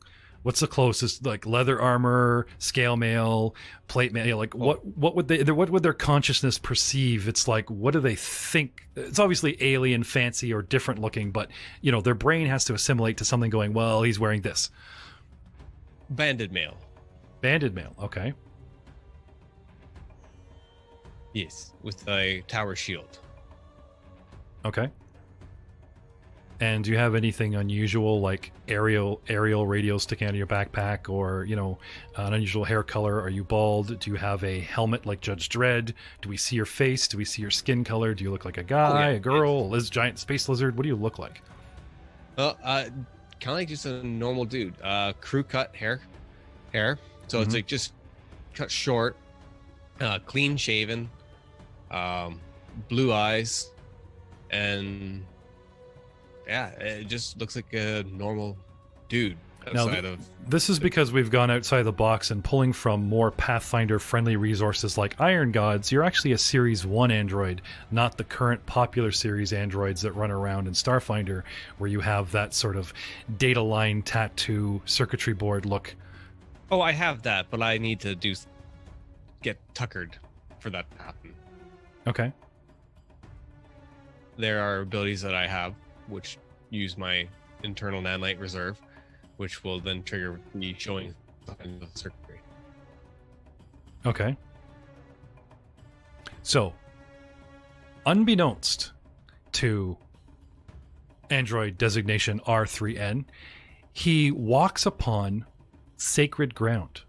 What's the closest, like leather armor, scale mail, plate mail? Like what would their consciousness perceive? It's like, what do they think? It's obviously alien, fancy, or different looking, but their brain has to assimilate to something going, well, he's wearing this. Banded mail. Banded mail, okay. Yes, with a tower shield. Okay. And do you have anything unusual, like aerial radio sticking out of your backpack, or an unusual hair color? Are you bald? Do you have a helmet like Judge Dredd? Do we see your face? Do we see your skin color? Do you look like a guy, a girl, a giant space lizard? What do you look like? Well, kind of like just a normal dude. Crew cut hair. So it's like just cut short, clean shaven, blue eyes, and yeah, it just looks like a normal dude outside of... This is because we've gone outside the box and pulling from more Pathfinder-friendly resources like Iron Gods. You're actually a Series 1 android, not the current popular series androids that run around in Starfinder, where you have that sort of data line tattoo circuitry board look. Oh, I have that, but I need to get tuckered for that to happen. Okay. There are abilities that I have which use my internal nanite reserve, which will then trigger me showing signs of circuitry. Okay. So, unbeknownst to android designation R3N, he walks upon sacred ground.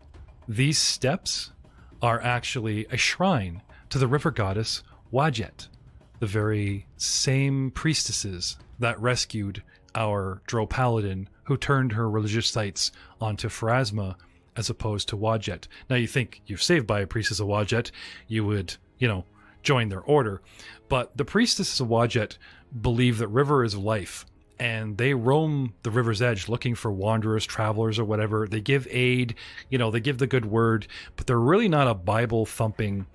These steps are actually a shrine to the river goddess Wadjet, the very same priestesses that rescued our Drow Paladin, who turned her religious sites onto Pharasma as opposed to Wadjet. Now you think you're saved by a priestess of Wadjet, you would, join their order. But the priestesses of Wadjet believe that river is life, and they roam the river's edge looking for wanderers, travelers, or whatever. They give aid, they give the good word, but they're really not a Bible-thumping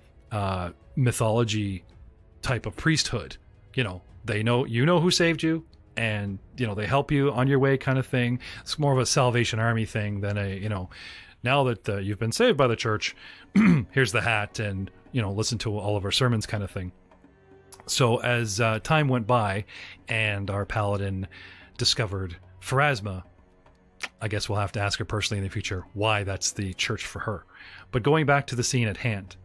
mythology type of priesthood. They know who saved you, and they help you on your way kind of thing. It's more of a Salvation Army thing than a now that you've been saved by the church, here's the hat, and listen to all of our sermons kind of thing. So as time went by and our paladin discovered Pharasma, I guess we'll have to ask her personally in the future why that's the church for her. But going back to the scene at hand,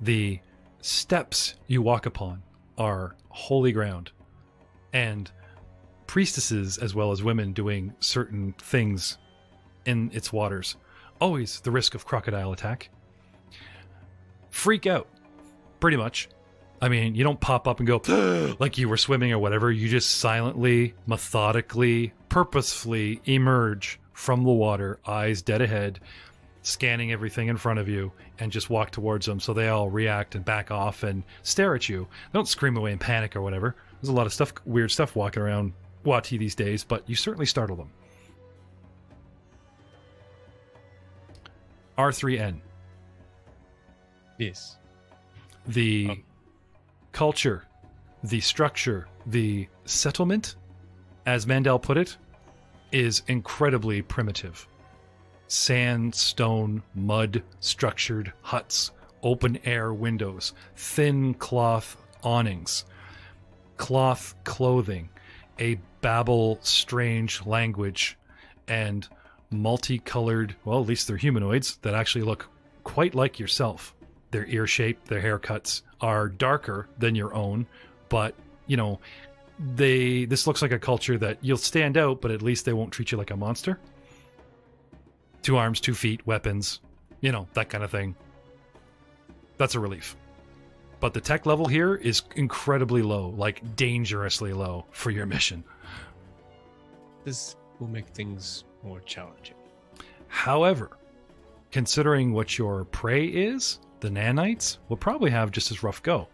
the steps you walk upon are holy ground, and priestesses as well as women doing certain things in its waters, always the risk of crocodile attack, freak out pretty much I mean, you don't pop up and go like you were swimming or whatever. You just silently, methodically, purposefully emerge from the water, eyes dead ahead, scanning everything in front of you, and just walk towards them so they all react and back off and stare at you. They don't scream away in panic or whatever. There's a lot of stuff, weird stuff walking around Wati these days, but you certainly startle them. R3N. Yes. The culture, the structure, the settlement, as Mandel put it, is incredibly primitive. Sandstone, mud, structured huts, open air windows, thin cloth awnings, cloth clothing, a babble strange language, and multicolored, well, at least they're humanoids that actually look quite like yourself. Their ear shape, their haircuts are darker than your own, but, you know, this looks like a culture that you'll stand out, but at least they won't treat you like a monster. 2 arms, 2 feet, weapons, you know, that kind of thing. That's a relief. But the tech level here is incredibly low, like dangerously low for your mission. This will make things more challenging. However, considering what your prey is, the nanites will probably have just as rough go,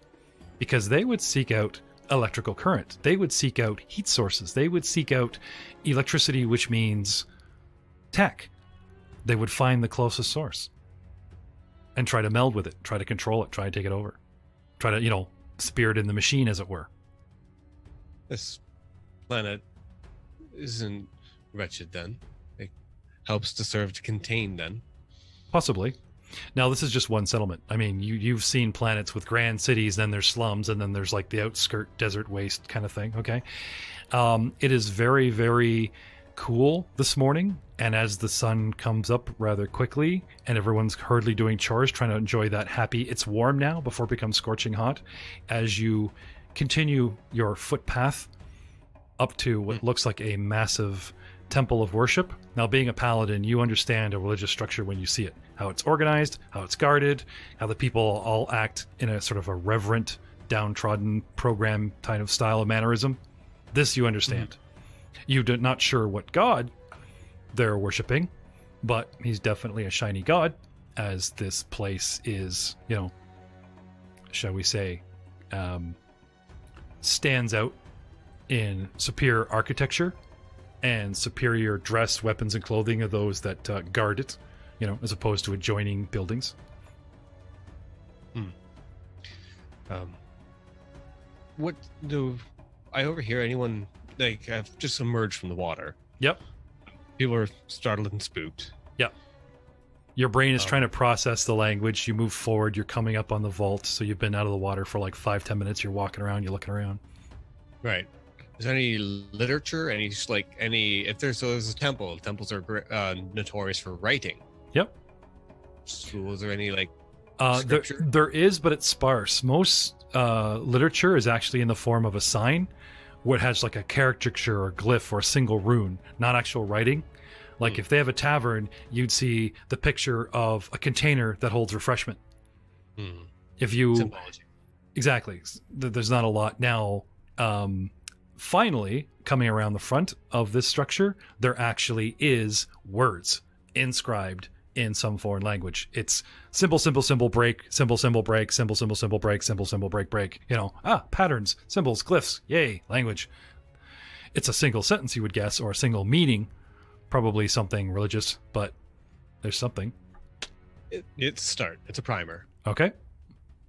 because they would seek out electrical current. They would seek out heat sources. They would seek out electricity, which means tech. They would find the closest source and try to meld with it, try to control it, try to take it over, try to, you know, spirit in the machine, as it were. This planet isn't wretched then. It helps to serve to contain then. Possibly. Now, this is just one settlement. I mean, you've seen planets with grand cities, then there's slums, and then there's like the outskirt desert waste kind of thing, okay? It is very, very cool this morning, and as the sun comes up rather quickly, and everyone's hurriedly doing chores, trying to enjoy that happy, it's warm now before it becomes scorching hot, as you continue your footpath up to what looks like a massive temple of worship. Now, being a paladin, you understand a religious structure when you see it. How it's organized, how it's guarded, how the people all act in a sort of a reverent, downtrodden program kind of style of mannerism. This you understand. You're not sure what god they're worshipping, but he's definitely a shiny god, as this place is, you know, shall we say, stands out in superior architecture and superior dress, weapons, and clothing of those that guard it, you know, as opposed to adjoining buildings. What do I overhear anyone, like, I've just emerged from the water. Yep. People are startled and spooked. Yep. Your brain is trying to process the language. You move forward. You're coming up on the vault. So you've been out of the water for like 5-10 minutes. You're walking around. You're looking around. Right. Is there any literature? If there's a temple, temples are notorious for writing. Yep. So is there any there is, but it's sparse. Most literature is actually in the form of a sign, where it has like a caricature or glyph or a single rune, not actual writing. Like if they have a tavern, you'd see the picture of a container that holds refreshment. If you Symbology. Exactly, there's not a lot now. Finally, coming around the front of this structure, there actually is words inscribed in some foreign language. It's symbol, symbol, symbol, break, symbol, symbol, break, symbol, symbol, symbol, break, symbol, symbol, break, break. You know, patterns, symbols, glyphs, yay, language. It's a single sentence, you would guess, or a single meaning, probably something religious, but there's something. It's a start. It's a primer. Okay.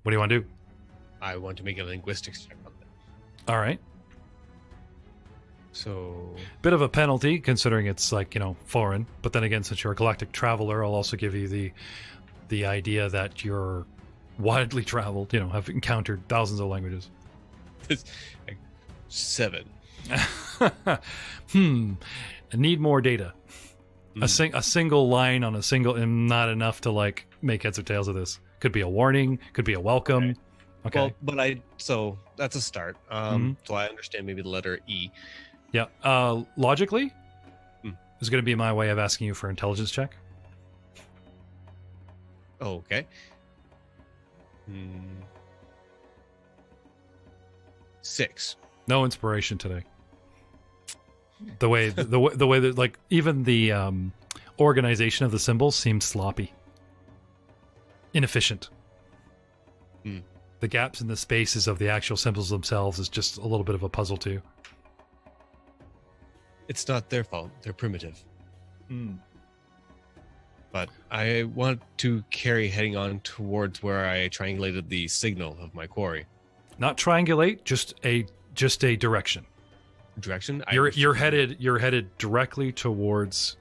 What do you want to do? I want to make a linguistics check on that. All right. So, bit of a penalty considering it's like, you know, foreign, but then again, since you're a galactic traveler, I'll also give you the idea that you're widely traveled, you know, have encountered thousands of languages. 7. I need more data. A single line on a single, and not enough to like make heads or tails of this. Could be a warning, could be a welcome. Okay. Well, but so that's a start. So I understand maybe the letter E. Yeah. Logically, is going to be my way of asking you for intelligence check. Oh, okay. 6. No inspiration today. The way that like even the organization of the symbols seemed sloppy, inefficient. The gaps in the spaces of the actual symbols themselves is just a little bit of a puzzle too. It's not their fault. They're primitive. But I want to carry heading on towards where I triangulated the signal of my quarry. Not triangulate, just a direction. Direction? You're headed directly towards,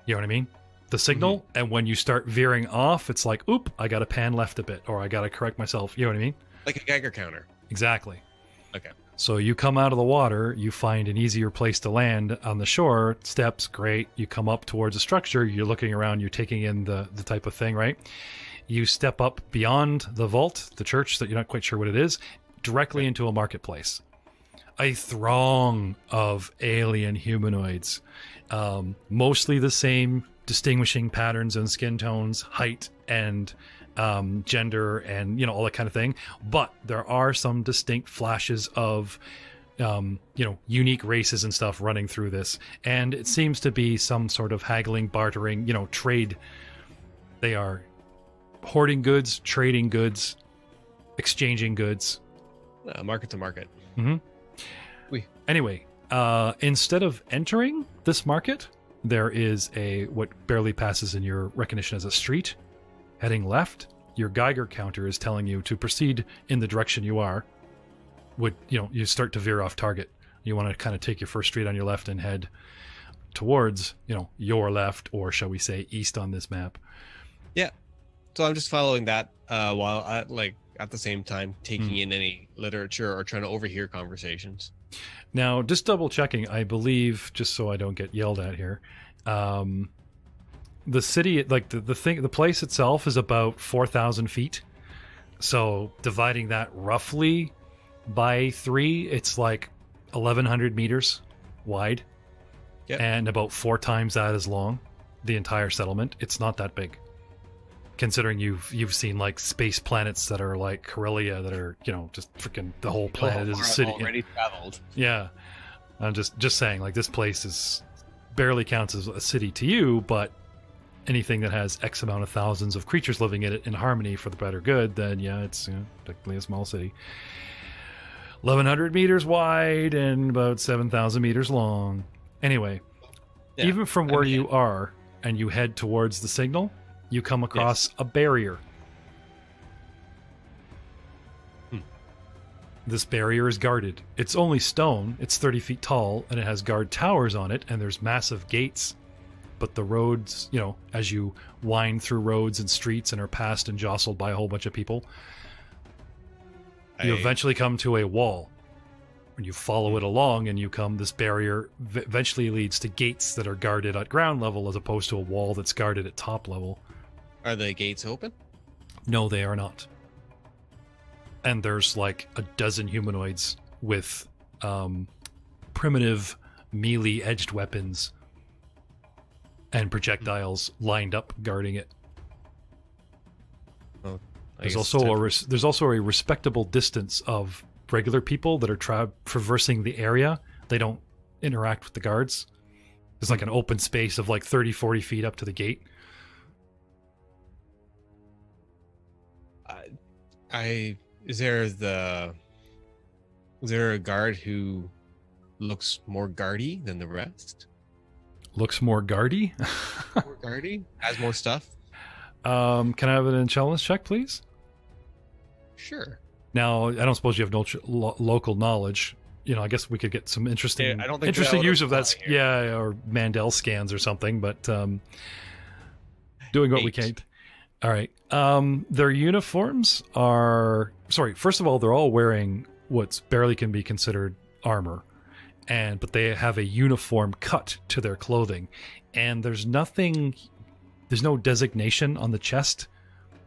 you know what I mean? The signal, and when you start veering off, it's like, oop, I got to pan left a bit, or I got to correct myself. You know what I mean? Like a Geiger counter. Exactly. Okay. So you come out of the water, you find an easier place to land on the shore, steps, great. You come up towards a structure, you're looking around, you're taking in the type of thing, right? You step up beyond the vault, the church that you're not quite sure what it is, directly into a marketplace. A throng of alien humanoids, mostly the same distinguishing patterns and skin tones, height and gender, and all that kind of thing. But there are some distinct flashes of unique races and stuff running through this, and it seems to be some sort of haggling, bartering, trade. They are hoarding goods, trading goods, exchanging goods, market to market. Anyway, instead of entering this market, there is what barely passes in your recognition as a street heading left. Your Geiger counter is telling you to proceed in the direction you are. You start to veer off target. You want to kind of take your first street on your left and head towards, your left, or shall we say east on this map. Yeah. So I'm just following that while at the same time taking in any literature or trying to overhear conversations. Now, just double checking, I believe, just so I don't get yelled at here, the city, like the place itself is about 4,000 feet. So dividing that roughly by 3, it's like 1,100 meters wide. Yep. And about 4 times that is long, the entire settlement. It's not that big. Considering you've seen like space planets that are like Corellia that are just freaking the whole planet is a city. Already traveled. Yeah, I'm just saying, like, this place is barely counts as a city to you, but anything that has X amount of thousands of creatures living in it in harmony for the better good, then yeah, it's technically a small city. 1,100 meters wide and about 7,000 meters long. Anyway, even from where you are and you head towards the signal, you come across a barrier. This barrier is guarded. It's only stone, it's 30 feet tall, and it has guard towers on it, and there's massive gates. But the roads, as you wind through roads and streets and are passed and jostled by a whole bunch of people, you eventually come to a wall. When you follow it along and this barrier eventually leads to gates that are guarded at ground level as opposed to a wall that's guarded at top level. Are the gates open? No, they are not. And there's like a dozen humanoids with primitive melee-edged weapons and projectiles lined up guarding it. Well, there's also a respectable distance of regular people that are traversing the area. They don't interact with the guards. There's like an open space of like 30, 40 feet up to the gate. Is there a guard who looks more guardy than the rest? Looks more guardy? More guardy? Has more stuff? Can I have an intelligence check, please? Sure. Now, I don't suppose you have local knowledge. I guess we could get some interesting use of that. Yeah, or Mandel scans or something, but doing what we can. All right. Their uniforms are... Sorry, first of all, they're all wearing what's barely can be considered armor. But they have a uniform cut to their clothing. And there's no designation on the chest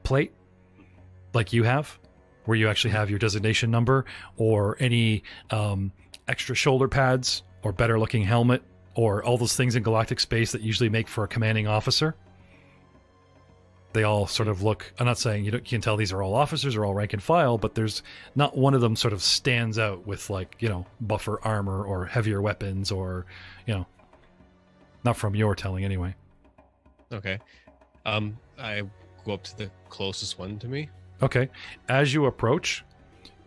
plate like you have, where you actually have your designation number or any extra shoulder pads or better looking helmet or all those things in galactic space that usually make for a commanding officer. They all sort of look, I'm not saying you can tell these are all officers or all rank and file, but there's not one of them sort of stands out with like, buffer armor or heavier weapons or, not from your telling anyway. Okay. I go up to the closest one to me. Okay. As you approach,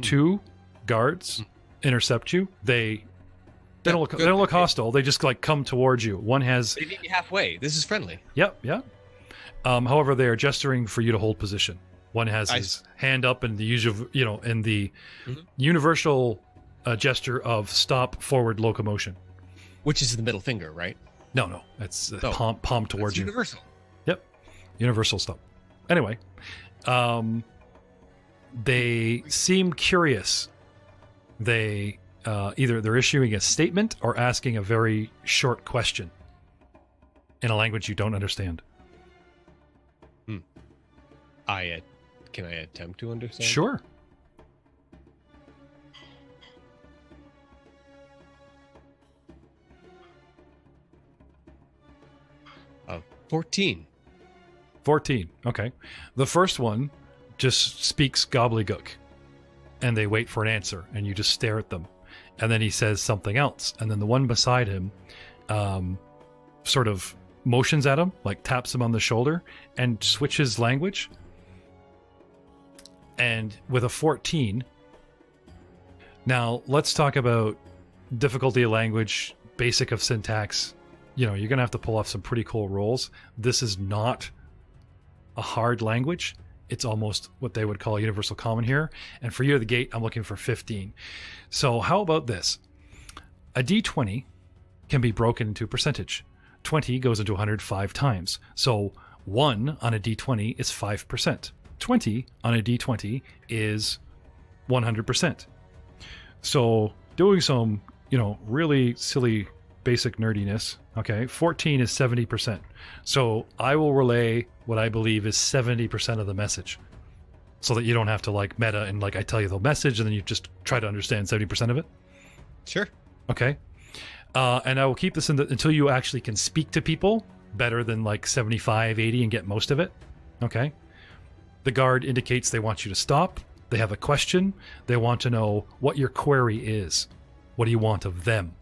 2 guards intercept you. They don't look hostile. They just like come towards you. One has... They meet me halfway. This is friendly. Yep, yeah. However, they are gesturing for you to hold position. One has his hand up in the usual, in the universal gesture of stop forward locomotion. Which is the middle finger, right? No. It's palm towards you. Universal. Yep. Universal stop. Anyway, they seem curious. They either they're issuing a statement or asking a very short question in a language you don't understand. Can I attempt to understand? Sure. 14. 14. Okay. The first one just speaks gobbledygook, and they wait for an answer, and you just stare at them. And then he says something else, and then the one beside him sort of motions at him, like taps him on the shoulder, and switches language. And with a 14... Now, let's talk about difficulty of language, basic of syntax. You're going to have to pull off some pretty cool rolls. This is not a hard language. It's almost what they would call universal common here. And for you to the gate, I'm looking for 15. So how about this? A D20 can be broken into a percentage. 20 goes into 105 times. So 1 on a D20 is 5%. 20 on a D20 is 100%. So doing some, really silly basic nerdiness, okay, 14 is 70%. So I will relay what I believe is 70% of the message so that you don't have to like meta and like I tell you the message and then you just try to understand 70% of it. Sure. Okay. And I will keep this until you actually can speak to people better than like 75, 80 and get most of it. Okay. The guard indicates they want you to stop. They have a question. They want to know what your query is. What do you want of them?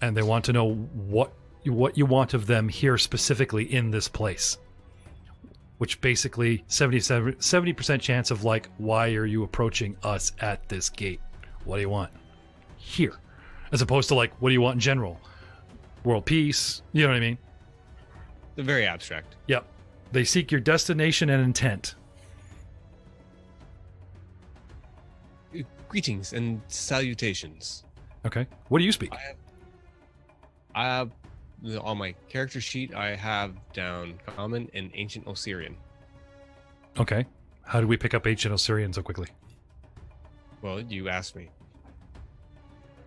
And they want to know what you want of them here specifically in this place. Which basically 70% chance of like, why are you approaching us at this gate? What do you want here? As opposed to like, what do you want in general? World peace. You know what I mean? They're very abstract. Yep. They seek your destination and intent. Greetings and salutations. Okay. What do you speak? I have on my character sheet, I have down common and ancient Osirion. Okay. How did we pick up ancient Osirion so quickly? Well, you asked me.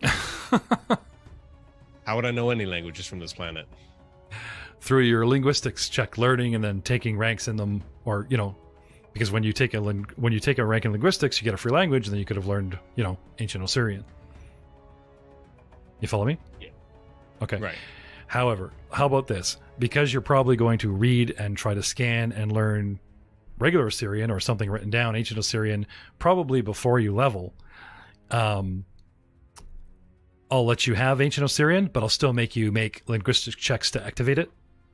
How would I know any languages from this planet? Through your linguistics check, learning and then taking ranks in them, or because when you take a rank in linguistics, you get a free language, and then you could have learned ancient Osirion. You follow me? Yeah. Okay. Right. However, how about this? Because you're probably going to read and try to scan and learn regular Osirion or something written down, ancient Osirion, probably before you level. I'll let you have ancient Osirion, but I'll still make you make linguistic checks to activate it.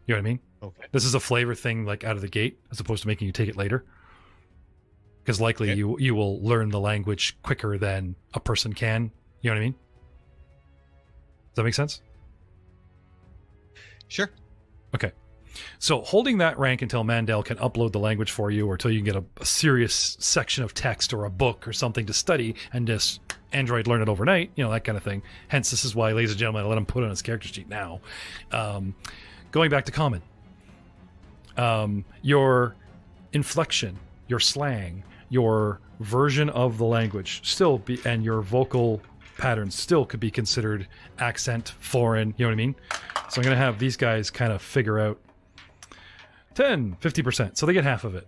You know what I mean? Okay. This is a flavor thing, like out of the gate, as opposed to making you take it later. Because likely you will learn the language quicker than a person can. You know what I mean? Does that make sense? Sure. Okay. So holding that rank until Mandel can upload the language for you, or until you can get a serious section of text or a book or something to study and just Android learn it overnight, that kind of thing. Hence, this is why, ladies and gentlemen, I let him put it on his character sheet now. Going back to common. Your inflection, your slang, your version of the language and your vocal patterns still could be considered accent, foreign, you know what I mean? So I'm going to have these guys kind of figure out 50%. So they get half of it.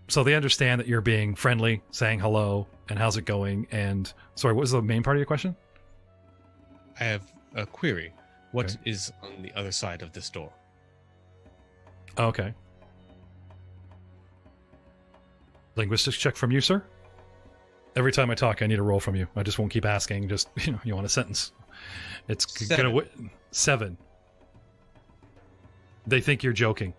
So they understand that you're being friendly, saying hello, and how's it going? And sorry, what was the main part of your question? I have a query. What is on the other side of this door? Okay. Linguistics check from you, sir. Every time I talk, I need a roll from you. I just won't keep asking. Just, you want a sentence. It's 7. gonna 7. They think you're joking.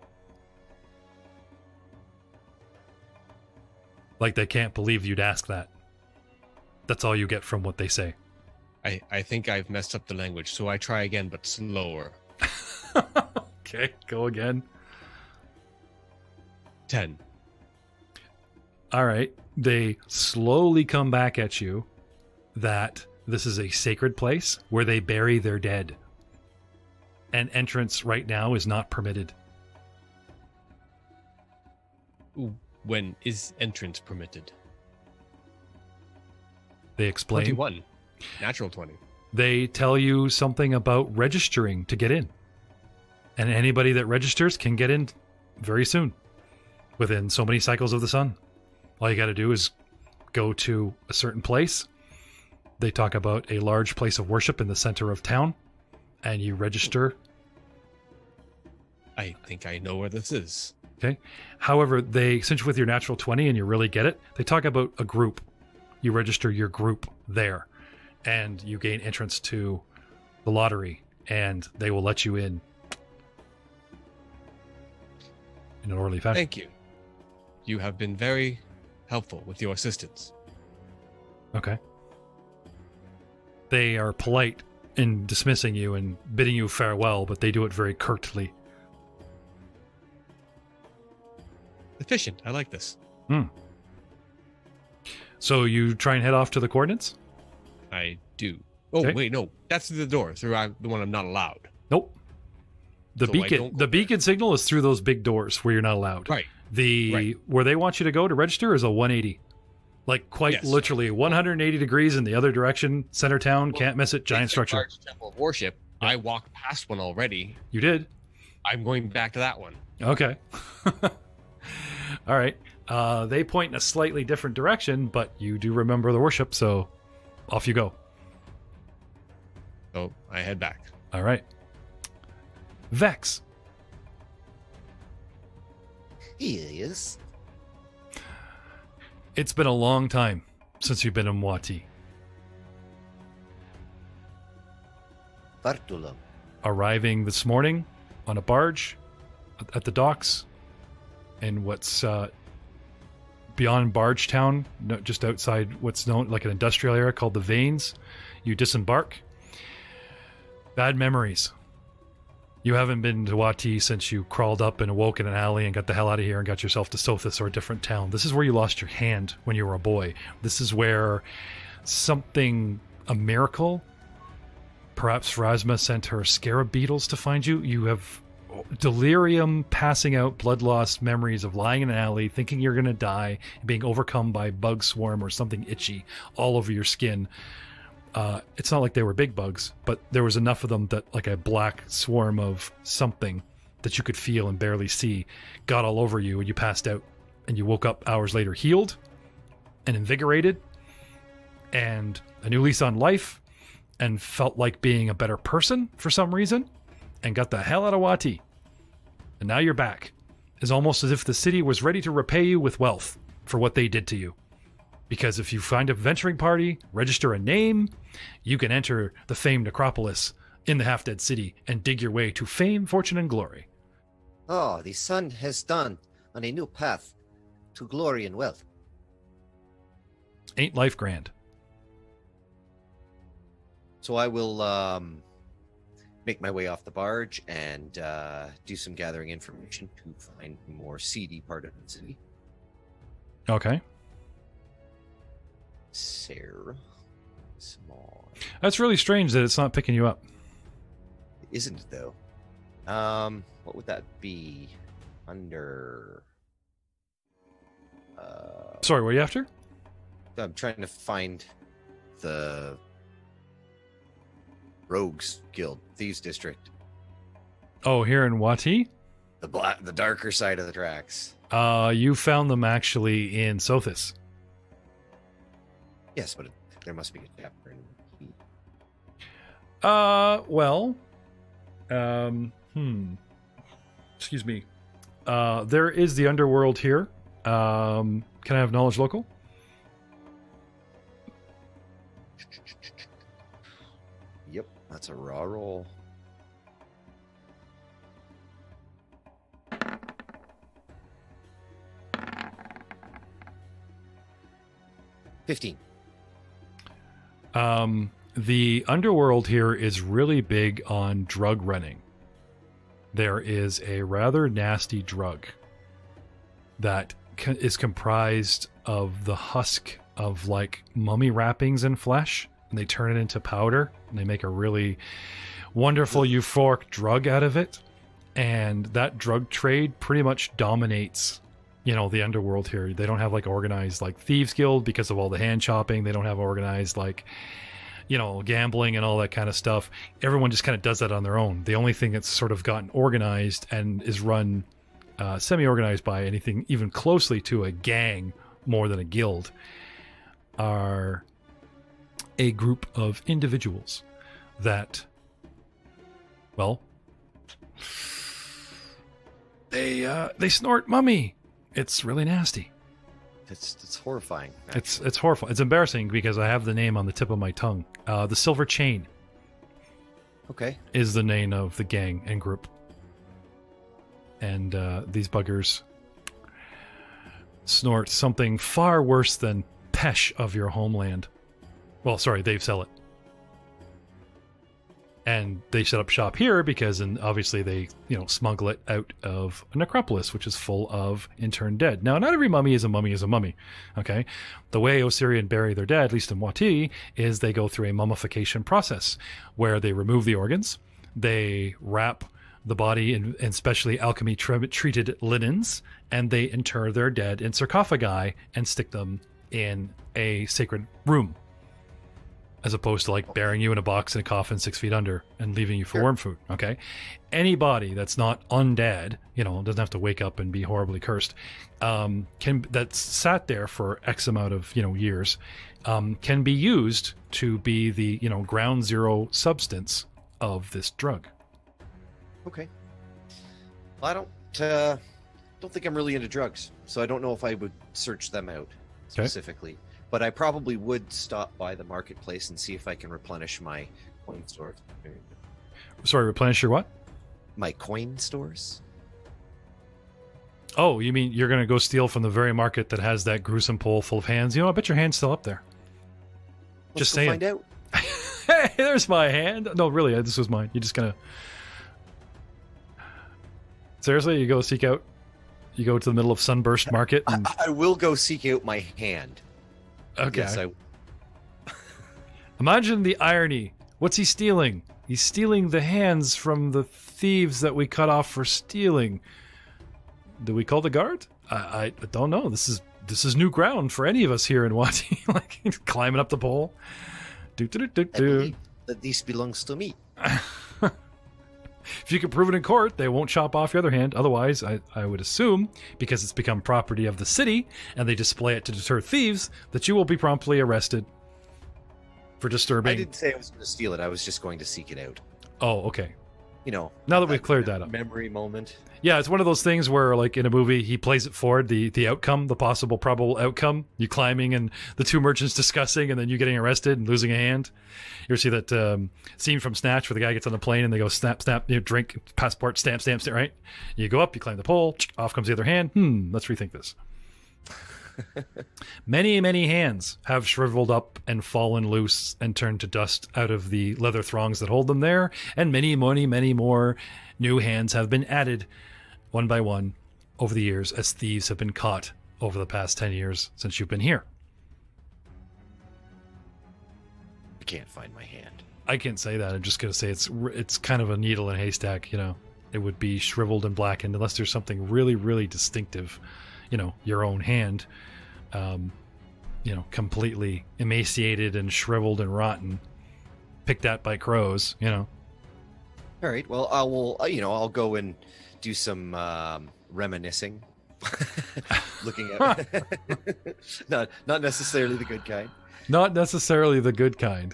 Like they can't believe you'd ask that. That's all you get from what they say. I think I've messed up the language, so I try again, but slower. Okay, go again. 10. All right. They slowly come back at you that this is a sacred place where they bury their dead. And entrance right now is not permitted. When is entrance permitted? They explain. 21. Natural 20. They tell you something about registering to get in. And anybody that registers can get in very soon, within so many cycles of the sun. All you got to do is go to a certain place. They talk about a large place of worship in the center of town, and you register. I think I know where this is. Okay. However, since with your natural 20 and you really get it, they talk about a group. You register your group there, and you gain entrance to the lottery, and they will let you in an orderly fashion. Thank you. You have been very helpful with your assistance. Okay. They are polite in dismissing you and bidding you farewell, but they do it very curtly. Efficient. I like this. So you try and head off to the coordinates? I do. Oh, Okay. wait, no. That's through the door. The one I'm not allowed. Nope. The So I beacon don't go the beacon signal is through those big doors where you're not allowed. Right. Right. Where they want you to go to register is a 180. Like quite Yes. literally 180 degrees in the other direction. Center town, can't miss it, giant It's a structure. large temple of worship. I walked past one already. You did? I'm going back to that one. Okay. All right. They point in a slightly different direction, but you do remember the worship, so off you go. So I head back. All right. Vex. Yes. It's been a long time since you've been in Wati. Bartolo. Arriving this morning on a barge at the docks in what's beyond Barge Town, just outside what's known like an industrial area called the Veins. You disembark. Bad memories. You haven't been to Wati since you crawled up and awoke in an alley and got the hell out of here and got yourself to Sothis or a different town. This is where you lost your hand when you were a boy. This is where a miracle, perhaps Phrasma sent her scarab beetles to find you. You have delirium, passing out, blood loss memories of lying in an alley, thinking you're going to die, being overcome by bug swarm or something itchy all over your skin. It's not like they were big bugs, but there was enough of them that like a black swarm of something that you could feel and barely see got all over you, and you passed out, and you woke up hours later healed and invigorated and a new lease on life and felt like being a better person for some reason and got the hell out of Wati. And now you're back. It's almost as if the city was ready to repay you with wealth for what they did to you. Because if you find a venturing party, register a name, you can enter the famed necropolis in the half-dead city and dig your way to fame, fortune, and glory. Oh, the sun has dawned on a new path to glory and wealth. Ain't life grand? So I will make my way off the barge and do some gathering information to find a more seedy part of the city. Okay. Sarah. Small. That's really strange that it's not picking you up. Isn't it, though? What would that be? Under... Sorry, what are you after? I'm trying to find the Rogues Guild, Thieves District. Oh, here in Wati? The darker side of the tracks. You found them actually in Sothis. Yes, but there must be a chapter in... Excuse me. There is the underworld here Can I have knowledge local? Yep, that's a raw roll. $15. The underworld here is really big on drug running. There is a rather nasty drug that is comprised of the husk of like mummy wrappings and flesh, and they turn it into powder, and they make a really wonderful euphoric drug out of it. And that drug trade pretty much dominates, you know, the underworld here. They don't have like organized like thieves guild because of all the hand chopping. They don't have organized like, you know, gambling and all that kind of stuff. Everyone just kind of does that on their own. The only thing that's sort of gotten organized and is run semi-organized by anything even closely to a gang more than a guild are a group of individuals that, well, they snort mummy. It's really nasty. It's horrifying. It's horrifying. It's embarrassing because I have the name on the tip of my tongue. The Silver Chain. Okay. Is the name of the gang and group. And these buggers snort something far worse than pesh of your homeland. Well, sorry, they sell it. And they set up shop here because, and obviously they, you know, smuggle it out of a necropolis, which is full of interned dead. Now, not every mummy is a mummy is a mummy, okay? The way Osirion bury their dead, at least in Wati, is they go through a mummification process where they remove the organs, they wrap the body in specially alchemy-treated linens, and they inter their dead in sarcophagi and stick them in a sacred room. As opposed to like burying you in a box in a coffin 6 feet under and leaving you for worm food. Okay, anybody that's not undead, you know, doesn't have to wake up and be horribly cursed. That's sat there for X amount of years, can be used to be the ground zero substance of this drug. Okay. Well, I don't think I'm really into drugs, so I don't know if I would search them out specifically. Okay. But I probably would stop by the marketplace and see if I can replenish my coin stores. Sorry, replenish your what? My coin stores. Oh, you mean you're going to go steal from the very market that has that gruesome pole full of hands? I bet your hand's still up there. Let's go find out. Hey, there's my hand. No, really, this was mine. You're just going to... Seriously, you go seek out... You go to the middle of Sunburst Market? And... I will go seek out my hand. Okay. Yes, Imagine the irony. What's he stealing? He's stealing the hands from the thieves that we cut off for stealing. Do we call the guard? I don't know. This is new ground for any of us here in Wati. Like climbing up the pole. I believe that this belongs to me. If you can prove it in court, they won't chop off your other hand. Otherwise, I would assume, because it's become property of the city and they display it to deter thieves, that you will be promptly arrested for disturbing. I didn't say I was going to steal it. I was just going to seek it out. Oh, okay. Now that we've cleared that up. Memory moment. Yeah, it's one of those things where, like in a movie, he plays it forward, the outcome, the possible probable outcome. You climbing and the two merchants discussing, and then you getting arrested and losing a hand. You ever see that scene from Snatch where the guy gets on the plane and they go snap, snap, drink, passport, stamp, right? You go up, you climb the pole, off comes the other hand. Let's rethink this. Many, many hands have shriveled up and fallen loose and turned to dust out of the leather thongs that hold them there, and many, many, many more new hands have been added one by one over the years as thieves have been caught over the past 10 years since you've been here. I can't find my hand. I can't say that. I'm just going to say it's kind of a needle in a haystack, It would be shriveled and blackened unless there's something really, really distinctive, your own hand, completely emaciated and shriveled and rotten, picked at by crows, All right. Well, I'll go and do some reminiscing, looking at not necessarily the good kind. Not necessarily the good kind.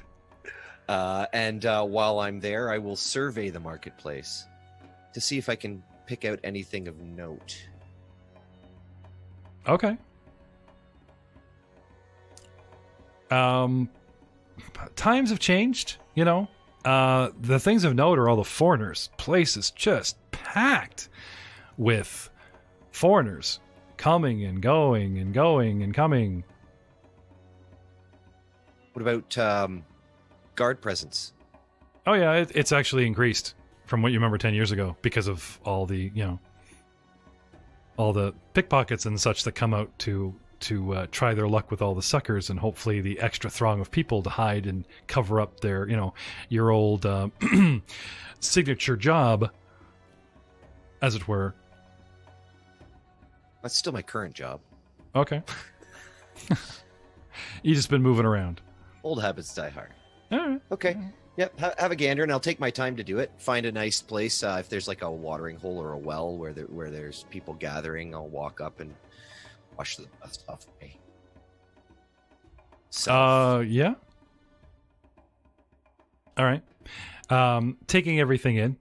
And while I'm there, I will survey the marketplace to see if I can pick out anything of note. Okay. Times have changed, you know. The things of note are all the foreigners. Place is just packed with foreigners coming and going and going and coming. What about guard presence? Oh yeah, it's actually increased from what you remember 10 years ago because of all the, you know, all the pickpockets and such that come out to try their luck with all the suckers, and hopefully the extra throng of people to hide and cover up their, you know, your old signature job, as it were. That's still my current job. Okay. You just been moving around. Old habits die hard. All right. Okay. Yep. Have a gander, and I'll take my time to do it. Find a nice place. If there's like a watering hole or a well where there's people gathering, I'll walk up and wash the dust off me. Yeah. All right. Taking everything in,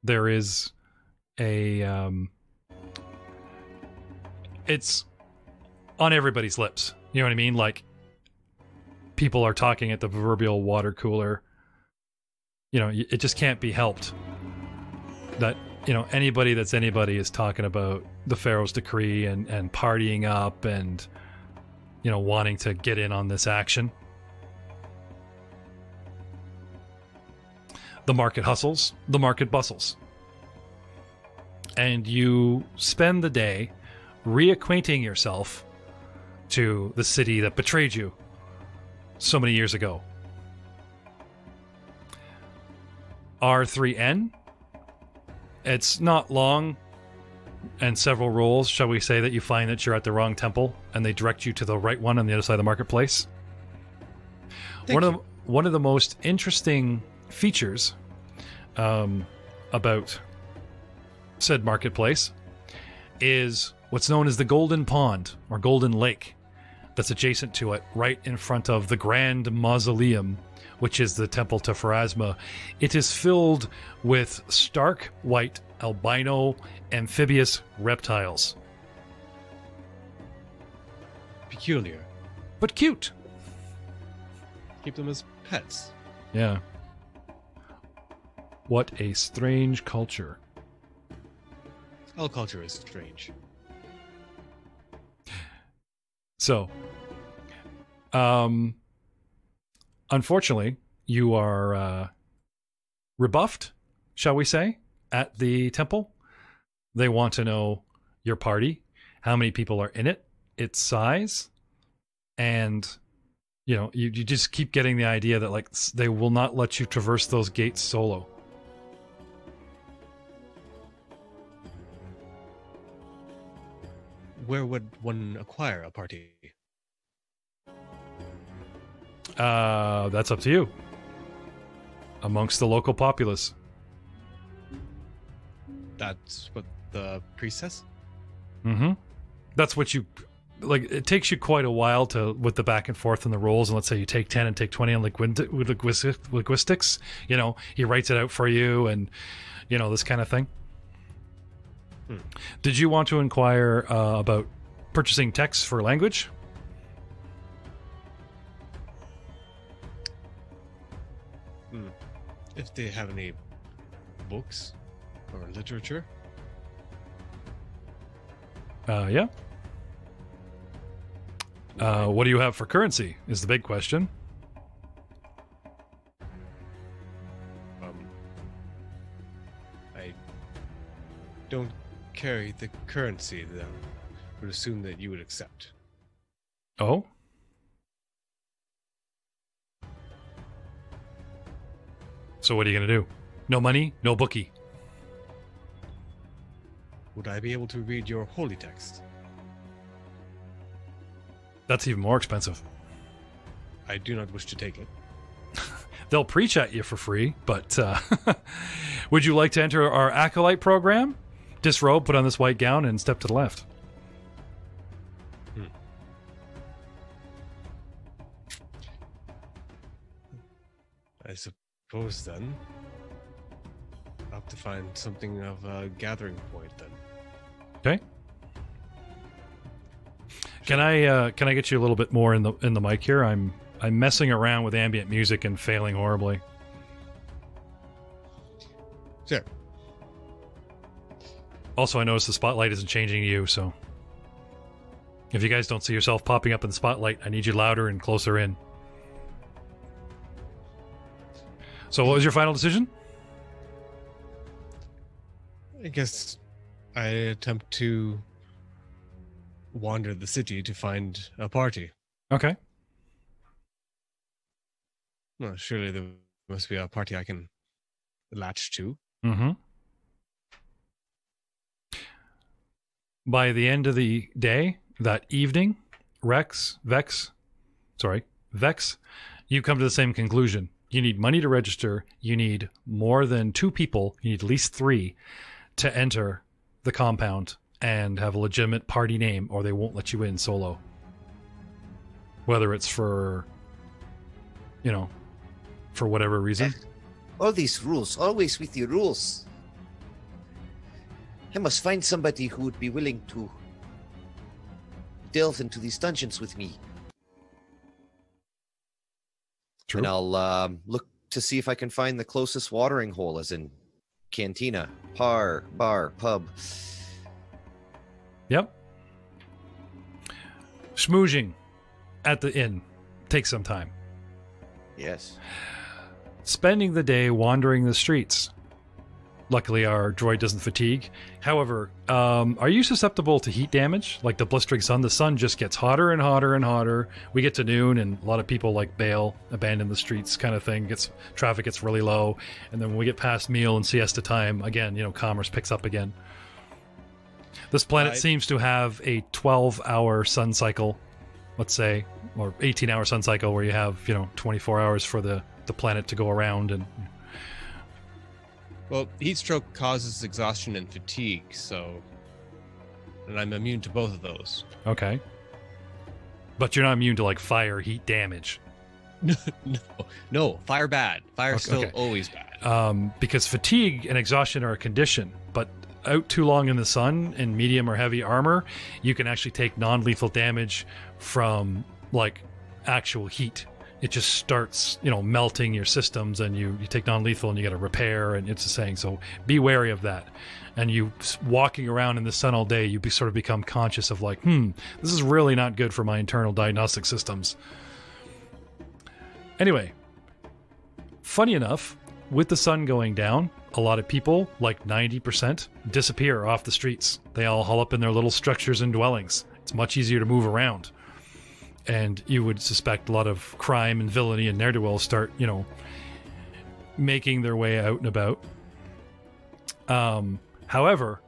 there is a it's on everybody's lips. You know what I mean? Like, people are talking at the proverbial water cooler. You know, it just can't be helped that, you know, anybody is talking about the Pharaoh's decree and partying up and, you know, wanting to get in on this action. The market hustles, the market bustles. And you spend the day reacquainting yourself to the city that betrayed you so many years ago. R3N. It's not long and several rolls, shall we say, that you find that you're at the wrong temple and they direct you to the right one on the other side of the marketplace. One of the most interesting features about said marketplace is what's known as the Golden Pond or Golden Lake that's adjacent to it, right in front of the Grand Mausoleum, which is the temple to Pharasma. It is filled with stark white albino amphibious reptiles. Peculiar. But cute. Keep them as pets. Yeah. What a strange culture. All culture is strange. So, unfortunately, you are rebuffed, shall we say, at the temple. They want to know your party, how many people are in it, its size, and, you know, you just keep getting the idea that, like, they will not let you traverse those gates solo. Where would one acquire a party? That's up to you. Amongst the local populace. That's what the priest says? Mm-hmm. That's what you... Like, it takes you quite a while to, with the back and forth and the rolls, and let's say you take 10 and take 20 on linguistics, you know, he writes it out for you and, you know, this kind of thing. Did you want to inquire about purchasing texts for language? If they have any books or literature? Yeah. What do you have for currency is the big question. I don't carry the currency that I would assume that you would accept. Oh? So what are you going to do? No money, no bookie. Would I be able to read your holy text? That's even more expensive. I do not wish to take it. They'll preach at you for free, but would you like to enter our Acolyte program? Disrobe, put on this white gown, and step to the left. I suppose then I'll have to find something of a gathering point then. Okay. Can I get you a little bit more in the mic here? I'm messing around with ambient music and failing horribly. Sure. Also, I noticed the spotlight isn't changing to you, so if you guys don't see yourself popping up in the spotlight, I need you louder and closer in. So what was your final decision? I guess I attempt to wander the city to find a party. Okay. Well, surely there must be a party I can latch to. Mm-hmm. By the end of the day, that evening, Vex, you come to the same conclusion. You need money to register. You need more than 2 people. You need at least 3 to enter the compound and have a legitimate party name, or they won't let you in solo. Whether it's for, for whatever reason. All these rules, always with your rules. I must find somebody who would be willing to delve into these dungeons with me. True. And I'll look to see if I can find the closest watering hole, as in cantina, bar, pub. Yep. Schmoozing at the inn takes some time. Yes. Spending the day wandering the streets. Luckily, our droid doesn't fatigue. However, are you susceptible to heat damage? Like the blistering sun? The sun just gets hotter and hotter and hotter. We get to noon, and a lot of people bail, abandon the streets kind of thing. Traffic gets really low. And then when we get past meal and siesta time, again, commerce picks up again. This planet seems to have a 12-hour sun cycle, let's say, or 18-hour sun cycle where you have, 24 hours for the planet to go around. And Well, heat stroke causes exhaustion and fatigue, and I'm immune to both of those. Okay. But you're not immune to fire, heat damage. No, fire bad. Fire's still okay. always bad. Because fatigue and exhaustion are a condition, but out too long in the sun in medium or heavy armor, you can actually take non-lethal damage from actual heat. It just starts, melting your systems, and you take non-lethal and you got to repair, and it's a saying. So be wary of that. And you walking around in the sun all day, you sort of become conscious of this is really not good for my internal diagnostic systems. Anyway, funny enough, with the sun going down, a lot of people, 90%, disappear off the streets. They all haul up in their little structures and dwellings. It's much easier to move around. And you would suspect a lot of crime and villainy and ne'er-do-wells start, making their way out and about. However,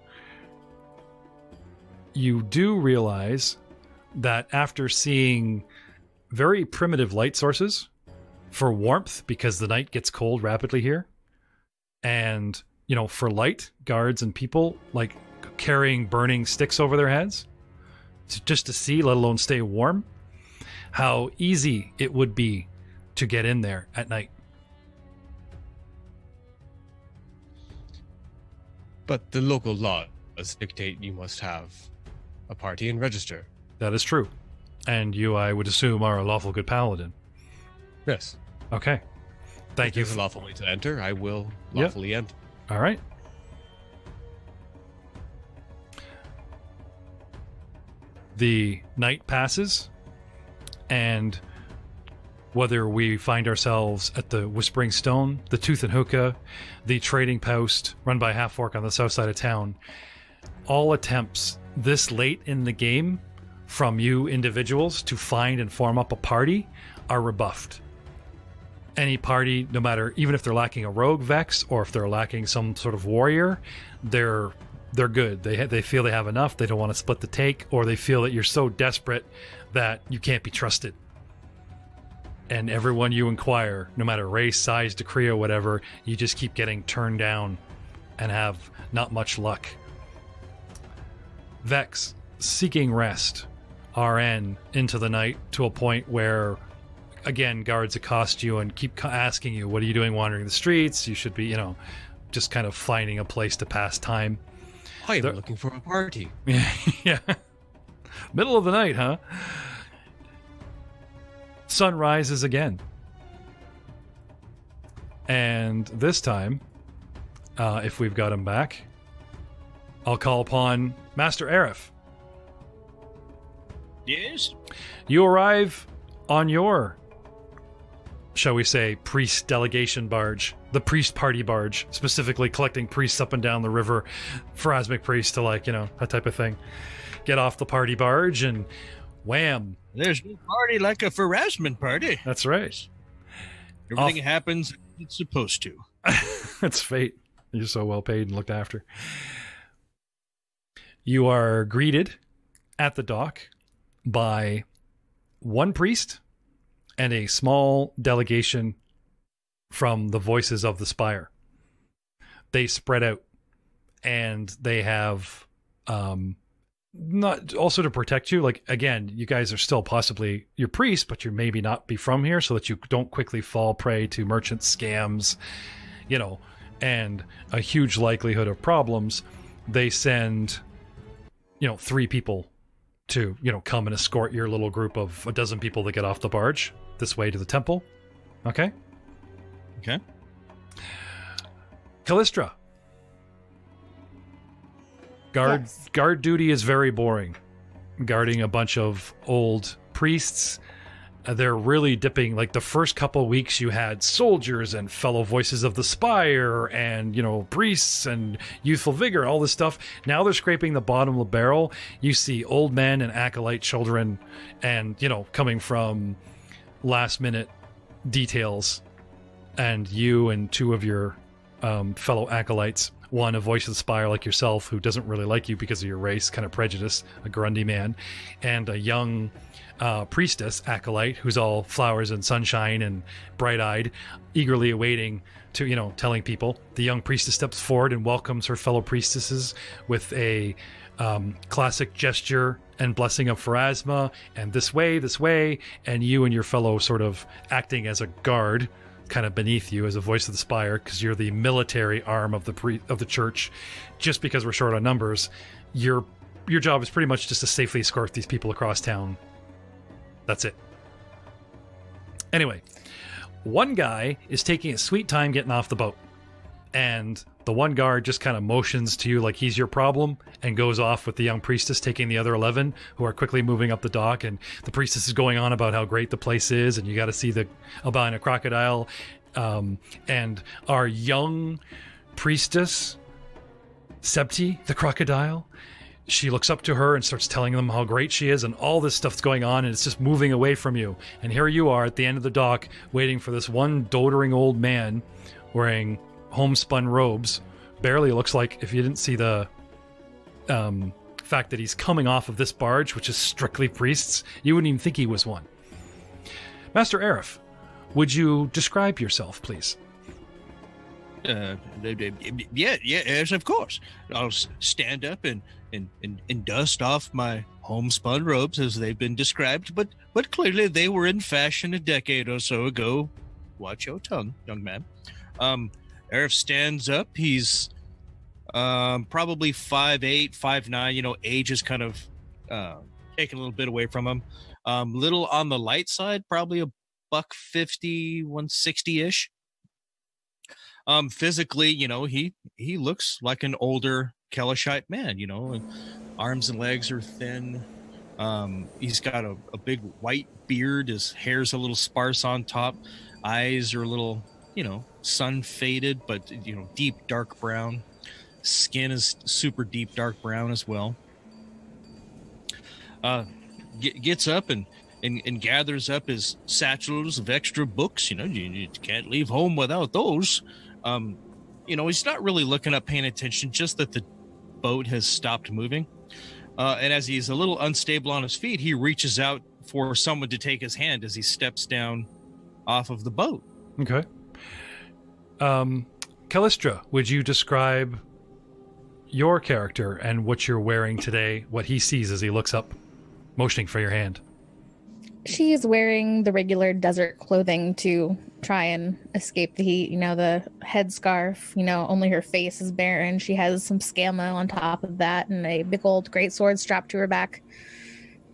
you do realize that after seeing very primitive light sources for warmth, because the night gets cold rapidly here, and, for light, guards and people, carrying burning sticks over their heads, just to see, let alone stay warm, how easy it would be to get in there at night. But the local laws dictate you must have a party and register. That is true. And you, I would assume, are a lawful good paladin. Yes. Okay. Thank you. If there's a lawful way to enter, I will lawfully enter. All right. The night passes, and whether we find ourselves at the Whispering Stone, the Tooth and Hookah, the trading post run by Half Orc on the south side of town, all attempts this late in the game from you individuals to find and form up a party are rebuffed. Any party, no matter, even if they're lacking a rogue Vex or if they're lacking some sort of warrior, they're good. They feel they have enough. They don't want to split the take, or they feel that you're so desperate that you can't be trusted. And everyone you inquire, no matter race, size, decree, or whatever, you just keep getting turned down and have not much luck. Vex, seeking rest, RN into the night to a point where, again, guards accost you and keep asking you, what are you doing wandering the streets? You should be, just kind of finding a place to pass time. I'm looking for a party. Yeah. Middle of the night, huh? Sun rises again. And this time, if we've got him back, I'll call upon Master Aerith. Yes? You arrive on your, shall we say, priest delegation barge, the priest party barge, specifically collecting priests up and down the river, Pharasmic priests to, like, you know, that type of thing. Get off the party barge and wham. There's no party like a Pharasman party. That's right. Everything happens as it's supposed to. It's fate. You're so well paid and looked after. You are greeted at the dock by one priest and a small delegation from the Voices of the Spire. They spread out, and they have not also to protect you. Like, again, you guys are still possibly your priests, but you maybe not be from here, so that you don't quickly fall prey to merchant scams, you know, and a huge likelihood of problems. They send, you know, 3 people to, you know, come and escort your little group of a dozen people that get off the barge this way to the temple. Okay? Okay. Callistra. Guard duty is very boring. Guarding a bunch of old priests. They're really dipping, like the first couple weeks you had soldiers and fellow Voices of the Spire and, you know, priests and youthful vigor, all this stuff. Now they're scraping the bottom of the barrel. You see old men and acolyte children and, you know, coming from last minute details. And you and 2 of your fellow acolytes, one a Voice of the Spire like yourself who doesn't really like you because of your race, kind of prejudice, a Grundy man, and a young priestess acolyte who's all flowers and sunshine and bright-eyed, eagerly awaiting to, you know, telling people. The young priestess steps forward and welcomes her fellow priestesses with a classic gesture and blessing of Pharasma, and this way, and you and your fellow sort of acting as a guard kind of beneath you as a Voice of the Spire, because you're the military arm of the church. Just because we're short on numbers, your job is pretty much just to safely escort these people across town. That's it. Anyway, one guy is taking a sweet time getting off the boat, and the one guard just kind of motions to you like he's your problem and goes off with the young priestess, taking the other 11 who are quickly moving up the dock. And the priestess is going on about how great the place is, and you got to see the albino crocodile. And our young priestess, Septi, the crocodile, she looks up to her and starts telling them how great she is, and all this stuff's going on, and it's just moving away from you. And here you are at the end of the dock waiting for this one doddering old man wearing homespun robes. Barely looks like, if you didn't see the fact that he's coming off of this barge, which is strictly priests, you wouldn't even think he was one. Master Aerith, would you describe yourself, please? Yes, of course. I'll stand up and dust off my homespun robes as they've been described, but clearly they were in fashion a decade or so ago. Watch your tongue, young man. Aerith stands up. He's probably 5'8", 5'9". You know, age is kind of taking a little bit away from him. Little on the light side, probably a $150, 160-ish. Physically, you know, he looks like an older Kelishite man, you know, and arms and legs are thin. He's got a big white beard. His hair's a little sparse on top. Eyes are a little, you know, sun faded, but, you know, deep dark brown. Skin is super deep dark brown as well. Gets up and gathers up his satchels of extra books. You know, you can't leave home without those. You know, he's not really looking up, paying attention, just that the boat has stopped moving. And as he's a little unstable on his feet, he reaches out for someone to take his hand as he steps down off of the boat. Okay. Callistra, would you describe your character and what you're wearing today, what he sees as he looks up, motioning for your hand? She is wearing the regular desert clothing to try and escape the heat. You know, the headscarf, you know, only her face is bare, and she has some scama on top of that and a big old greatsword strapped to her back.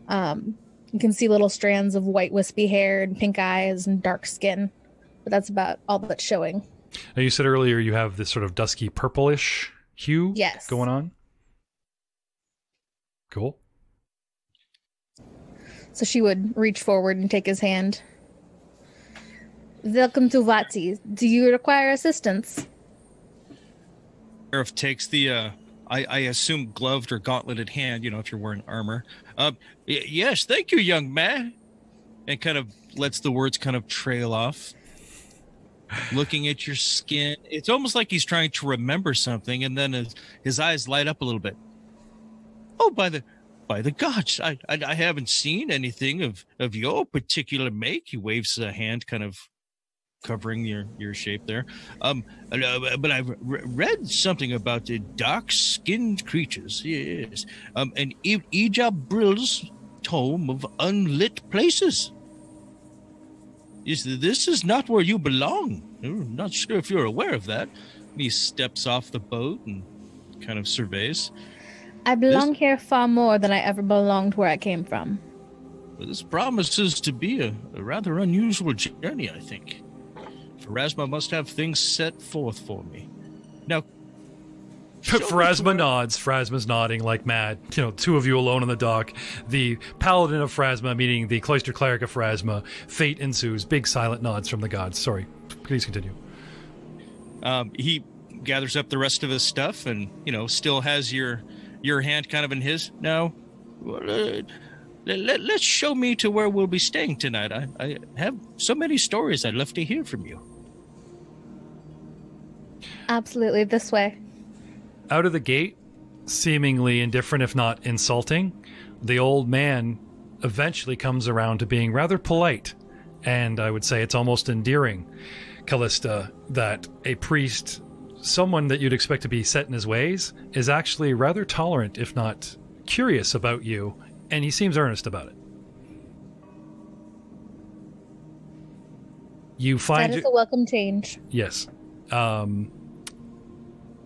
You can see little strands of white wispy hair and pink eyes and dark skin, but that's about all that's showing. Now, you said earlier you have this sort of dusky purplish hue going on. Cool. So she would reach forward and take his hand. Welcome to Vati. Do you require assistance? Sheriff takes the, I assume, gloved or gauntleted hand, if you're wearing armor. Yes, thank you, young man. And kind of lets the words kind of trail off. Looking at your skin. It's almost like he's trying to remember something, and then his eyes light up a little bit. Oh, by the gods, I haven't seen anything of your particular make. He waves a hand kind of covering your shape there. But I've read something about the dark-skinned creatures. Yes. And Ijab Brill's tome of unlit places. This is not where you belong. I'm not sure if you're aware of that. He steps off the boat and kind of surveys. I belong here far more than I ever belonged where I came from. Well, this promises to be a rather unusual journey, I think. Pharasma must have things set forth for me. Now, Pharasma nods. Pharasma's nodding like mad. Two of you alone on the dock. The paladin of Pharasma meeting the cloister cleric of Pharasma. Fate ensues. Big silent nods from the gods. Sorry. Please continue. He gathers up the rest of his stuff and, still has your hand kind of in his. Now, let's show me to where we'll be staying tonight. I have so many stories I'd love to hear from you. Absolutely. This way. Out of the gate, seemingly indifferent if not insulting, the old man eventually comes around to being rather polite, and I would say it's almost endearing, Callista, that a priest, someone that you'd expect to be set in his ways, is actually rather tolerant if not curious about you, and he seems earnest about it. You find that is a welcome change. Yes.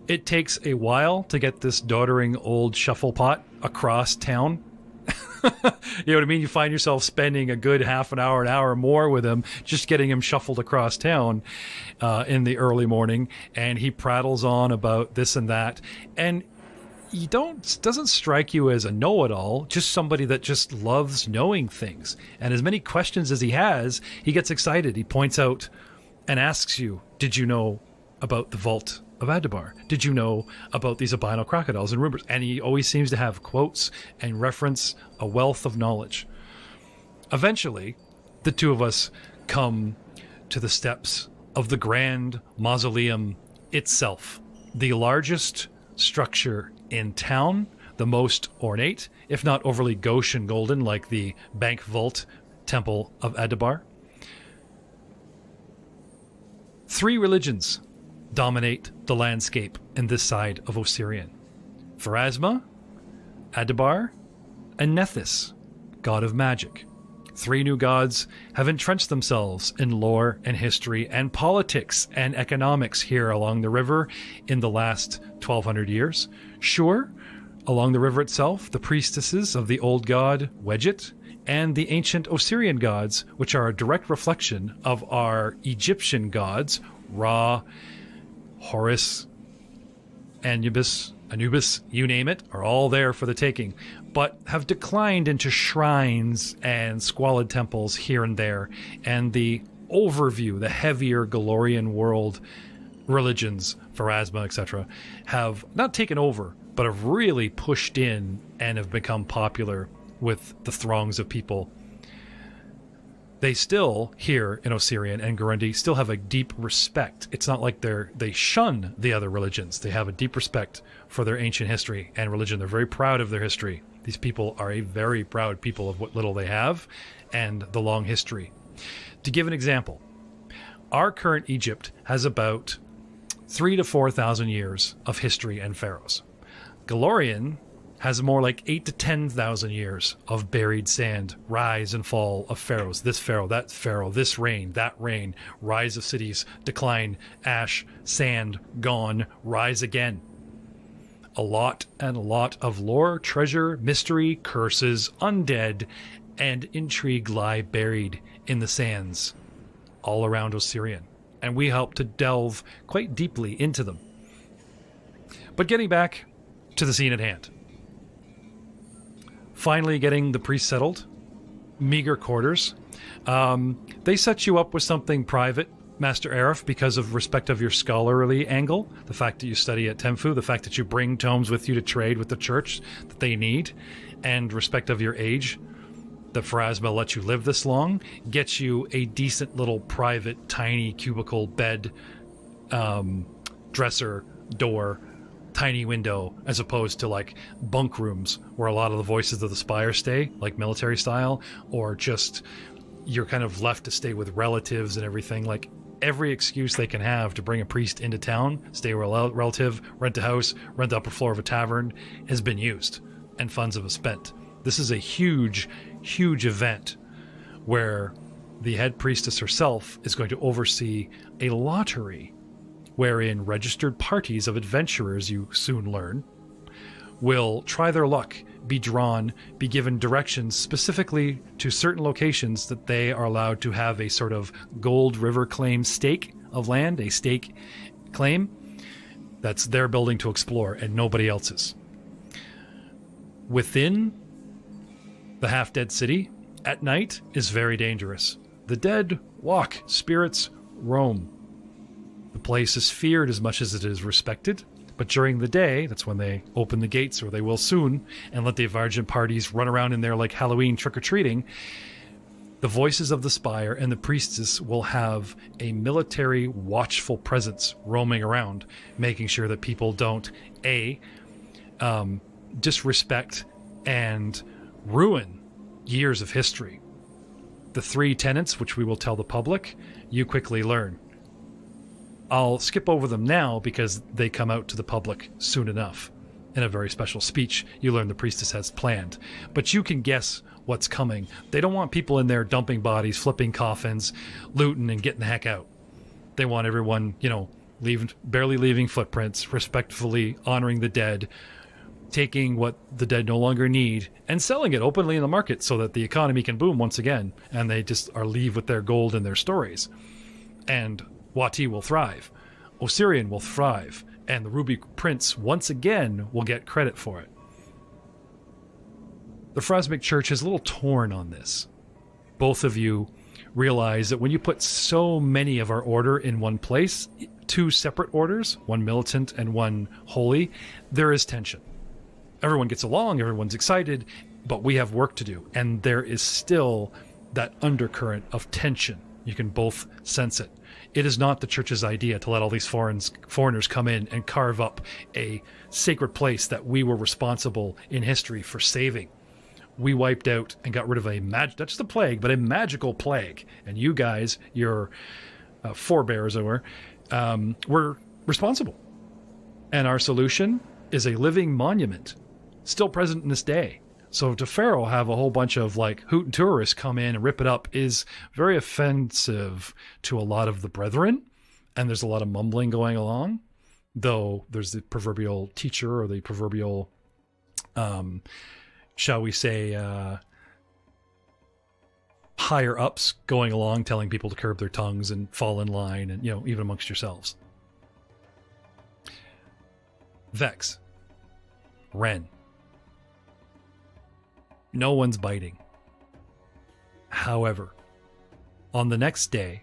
It takes a while to get this doddering old shufflepot across town. You know what I mean? You find yourself spending a good half an hour more with him, just getting him shuffled across town in the early morning, and he prattles on about this and that, and he doesn't strike you as a know-it-all, just somebody that just loves knowing things. And as many questions as he has, he gets excited. He points out and asks you, did you know about the vault of Adabar? Did you know about these albino crocodiles and rumors? And he always seems to have quotes and reference a wealth of knowledge. Eventually, the two of us come to the steps of the grand mausoleum itself, the largest structure in town, the most ornate, if not overly gauche and golden like the Bank Vault Temple of Adabar. 3 religions dominate the landscape in this side of Osirion. Pharasma, Adabar, and Nethys, god of magic. 3 new gods have entrenched themselves in lore and history and politics and economics here along the river in the last 1,200 years. Sure, along the river itself, the priestesses of the old god Wedget and the ancient Osirian gods, which are a direct reflection of our Egyptian gods, Ra, Horus, Anubis, you name it, are all there for the taking, but have declined into shrines and squalid temples here and there, and the overview, the heavier Galorian world religions, Pharasma, etc., have not taken over, but have really pushed in and have become popular with the throngs of people. They still, here in Osirion and Gurundi, still have a deep respect. It's not like they shun the other religions. They have a deep respect for their ancient history and religion. They're very proud of their history. These people are a very proud people of what little they have and the long history. To give an example, our current Egypt has about 3,000 to 4,000 years of history and pharaohs. Galorian has more like 8,000 to 10,000 years of buried sand, rise and fall of pharaohs. This pharaoh, that pharaoh, this reign, that reign, rise of cities, decline, ash, sand, gone, rise again. A lot and a lot of lore, treasure, mystery, curses, undead, and intrigue lie buried in the sands all around Osirion, and we help to delve quite deeply into them. But getting back to the scene at hand. Finally getting the priest settled. Meager quarters. They set you up with something private, Master Arif, because of respect of your scholarly angle, the fact that you study at Tenfu, the fact that you bring tomes with you to trade with the church that they need, and respect of your age, that Pharasma lets you live this long, gets you a decent little private, tiny cubicle bed, dresser, door, tiny window, as opposed to like bunk rooms where a lot of the voices of the spire stay, like military style, or just you're kind of left to stay with relatives and everything. Like every excuse they can have to bring a priest into town, stay with a relative, rent a house, rent the upper floor of a tavern, has been used, and funds have been spent. This is a huge, huge event where the head priestess herself is going to oversee a lottery wherein registered parties of adventurers, you soon learn, will try their luck, be drawn, be given directions specifically to certain locations that they are allowed to have a sort of gold river claim stake of land, a stake claim that's their building to explore and nobody else's. Within the half-dead city, at night, is very dangerous. The dead walk, spirits roam. The place is feared as much as it is respected, but during the day, that's when they open the gates, or they will soon, and let the Vargent parties run around in there like Halloween trick-or-treating. The voices of the spire and the priestess will have a military watchful presence roaming around, making sure that people don't, disrespect and ruin years of history. The 3 tenets, which we will tell the public, you quickly learn. I'll skip over them now because they come out to the public soon enough. In a very special speech, you learn the priestess has planned. But you can guess what's coming. They don't want people in there dumping bodies, flipping coffins, looting, and getting the heck out. They want everyone, barely leaving footprints, respectfully honoring the dead, taking what the dead no longer need, and selling it openly in the market so that the economy can boom once again, and they just are leave with their gold and their stories. And Wati will thrive, Osirion will thrive, and the Ruby Prince once again will get credit for it. The Phrasmic Church is a little torn on this. Both of you realize that when you put so many of our order in one place, 2 separate orders, one militant and one holy, there is tension. Everyone gets along, everyone's excited, but we have work to do, and there is still that undercurrent of tension. You can both sense it. It is not the church's idea to let all these foreigners come in and carve up a sacred place that we were responsible in history for saving. We wiped out and got rid of not just a plague, but a magical plague. And you guys, your forebears, were responsible. And our solution is a living monument, still present in this day. So to Pharaoh have a whole bunch of hoot tourists come in and rip it up is very offensive to a lot of the brethren, and there's a lot of mumbling going along, though there's the proverbial teacher or the proverbial, shall we say, higher ups going along telling people to curb their tongues and fall in line, and even amongst yourselves. Vex. Ren. No one's biting. However, on the next day,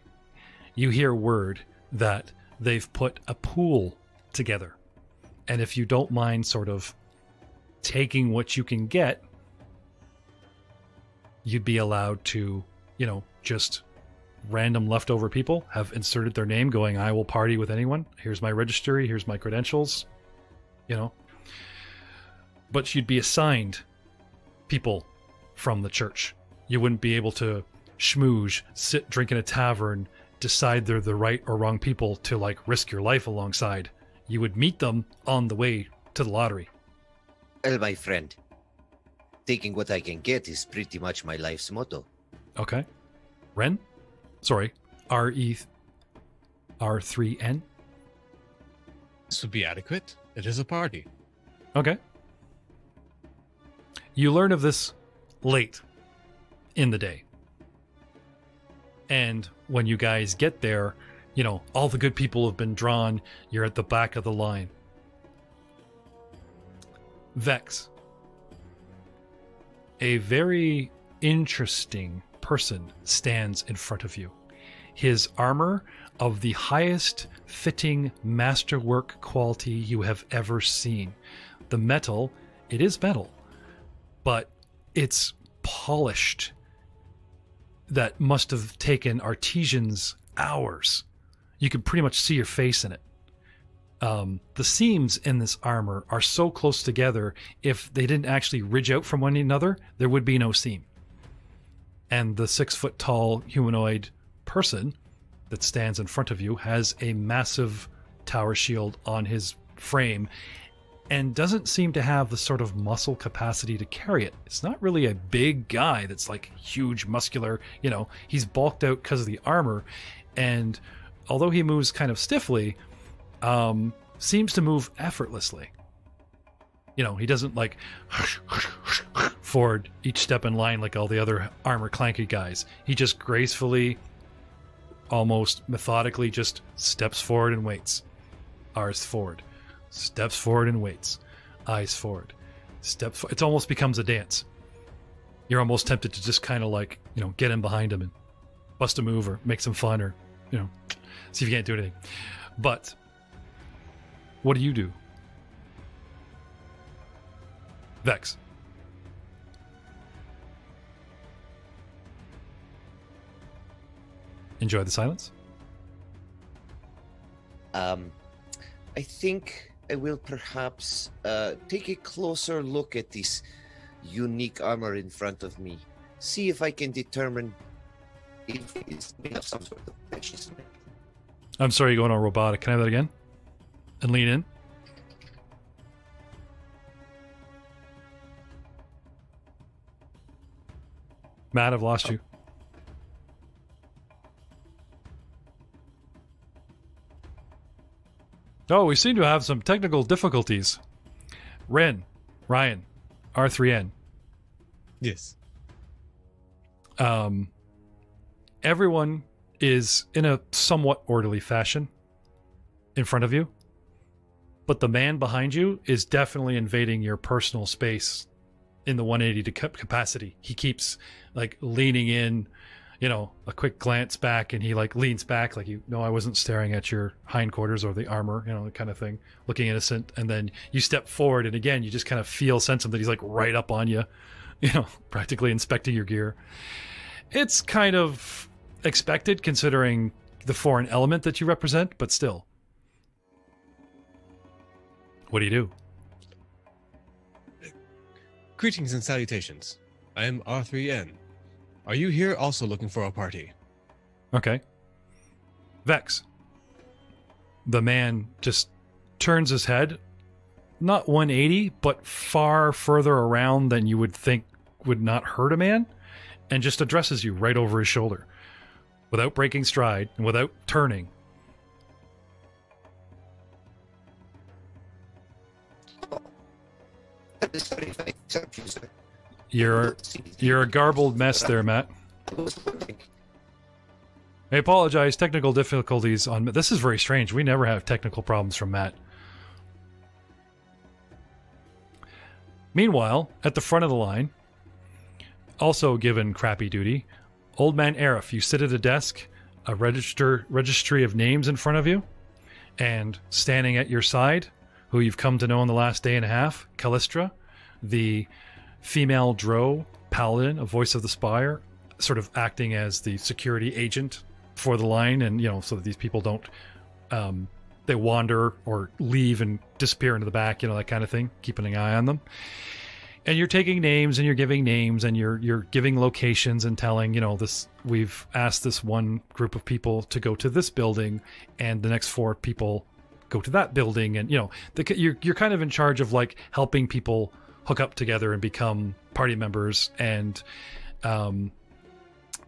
you hear word that they've put a pool together. And if you don't mind sort of taking what you can get, you'd be allowed to, just random leftover people have inserted their name going, I will party with anyone. Here's my registry. Here's my credentials. But you'd be assigned people from the church. You wouldn't be able to schmooze, sit, drink in a tavern, decide they're the right or wrong people to risk your life alongside. You would meet them on the way to the lottery. Well, my friend, taking what I can get is pretty much my life's motto. Okay. Ren? Sorry. R3N? This would be adequate. It is a party. Okay. You learn of this late in the day. And when you guys get there, you know, all the good people have been drawn. You're at the back of the line. Vex. A very interesting person stands in front of you. His armor of the highest fitting masterwork quality you have ever seen. The metal, it is metal, but it's polished. That must have taken artisans hours. You can pretty much see your face in it. The seams in this armor are so close together, if they didn't actually ridge out from one another, there would be no seam. And the 6-foot-tall humanoid person that stands in front of you has a massive tower shield on his frame and doesn't seem to have the sort of muscle capacity to carry it. It's not really a big guy that's like huge, muscular, you know, he's bulked out because of the armor, and although he moves kind of stiffly, seems to move effortlessly. You know, he doesn't like forward each step in line like all the other armor clanky guys. He just gracefully, almost methodically, just steps forward and waits. Eyes forward. Steps forward and waits. Eyes forward. It almost becomes a dance. You're almost tempted to just kind of like, you know, get in behind him and bust a move or make some fun or, you know, see if you can't do anything. But what do you do? Vex. Enjoy the silence. I think I will perhaps take a closer look at this unique armor in front of me. See if I can determine if it is made of some sort of precious metal. I'm sorry, you're going on robotic. Can I have that again? And lean in. Matt, I've lost you. Oh, we seem to have some technical difficulties. Ryan, R3N. Yes. Everyone is in a somewhat orderly fashion in front of you, but the man behind you is definitely invading your personal space in the 180 capacity. He keeps like leaning in, you know, a quick glance back, and he like leans back like, you know, I wasn't staring at your hindquarters or the armor, you know, that kind of thing, looking innocent. And then you step forward, and again, you just kind of sense him that he's like right up on you, you know, practically inspecting your gear. It's kind of expected considering the foreign element that you represent, but still. What do you do? Greetings and salutations. I am R3N. Are you here also looking for a party? Okay. Vex. The man just turns his head, not 180, but far further around than you would think would not hurt a man, and just addresses you right over his shoulder, without breaking stride and without turning. You're a garbled mess there, Matt. I apologize. Technical difficulties on... This is very strange. We never have technical problems from Matt. Meanwhile, at the front of the line, also given crappy duty, Old Man Arif, you sit at a desk, a registry of names in front of you, and standing at your side, who you've come to know in the last day and a half, Callistra, the female drow paladin, a voice of the spire, sort of acting as the security agent for the line, and, you know, so that these people don't they wander or leave and disappear into the back, you know, that kind of thing, keeping an eye on them. And you're taking names, and you're giving names, and you're giving locations, and telling, you know, this, we've asked this one group of people to go to this building, and the next 4 people go to that building, and, you know, you're kind of in charge of like helping people hook up together and become party members, and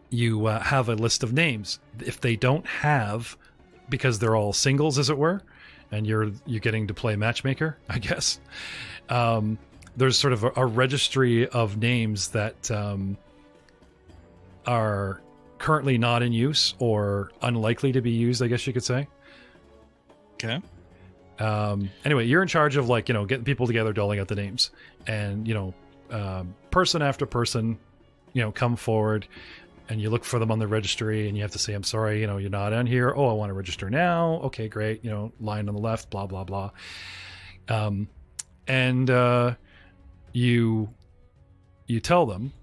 you have a list of names. If they don't have, because they're all singles, as it were, and you're getting to play matchmaker, I guess. There's sort of a registry of names that are currently not in use or unlikely to be used, I guess you could say. Okay. Anyway, you're in charge of, like, getting people together, doling out the names, and person after person, come forward, and you look for them on the registry, and you have to say, I'm sorry, you're not on here. Oh, I want to register now. Okay, great. Line on the left, blah, blah, blah. And you tell them,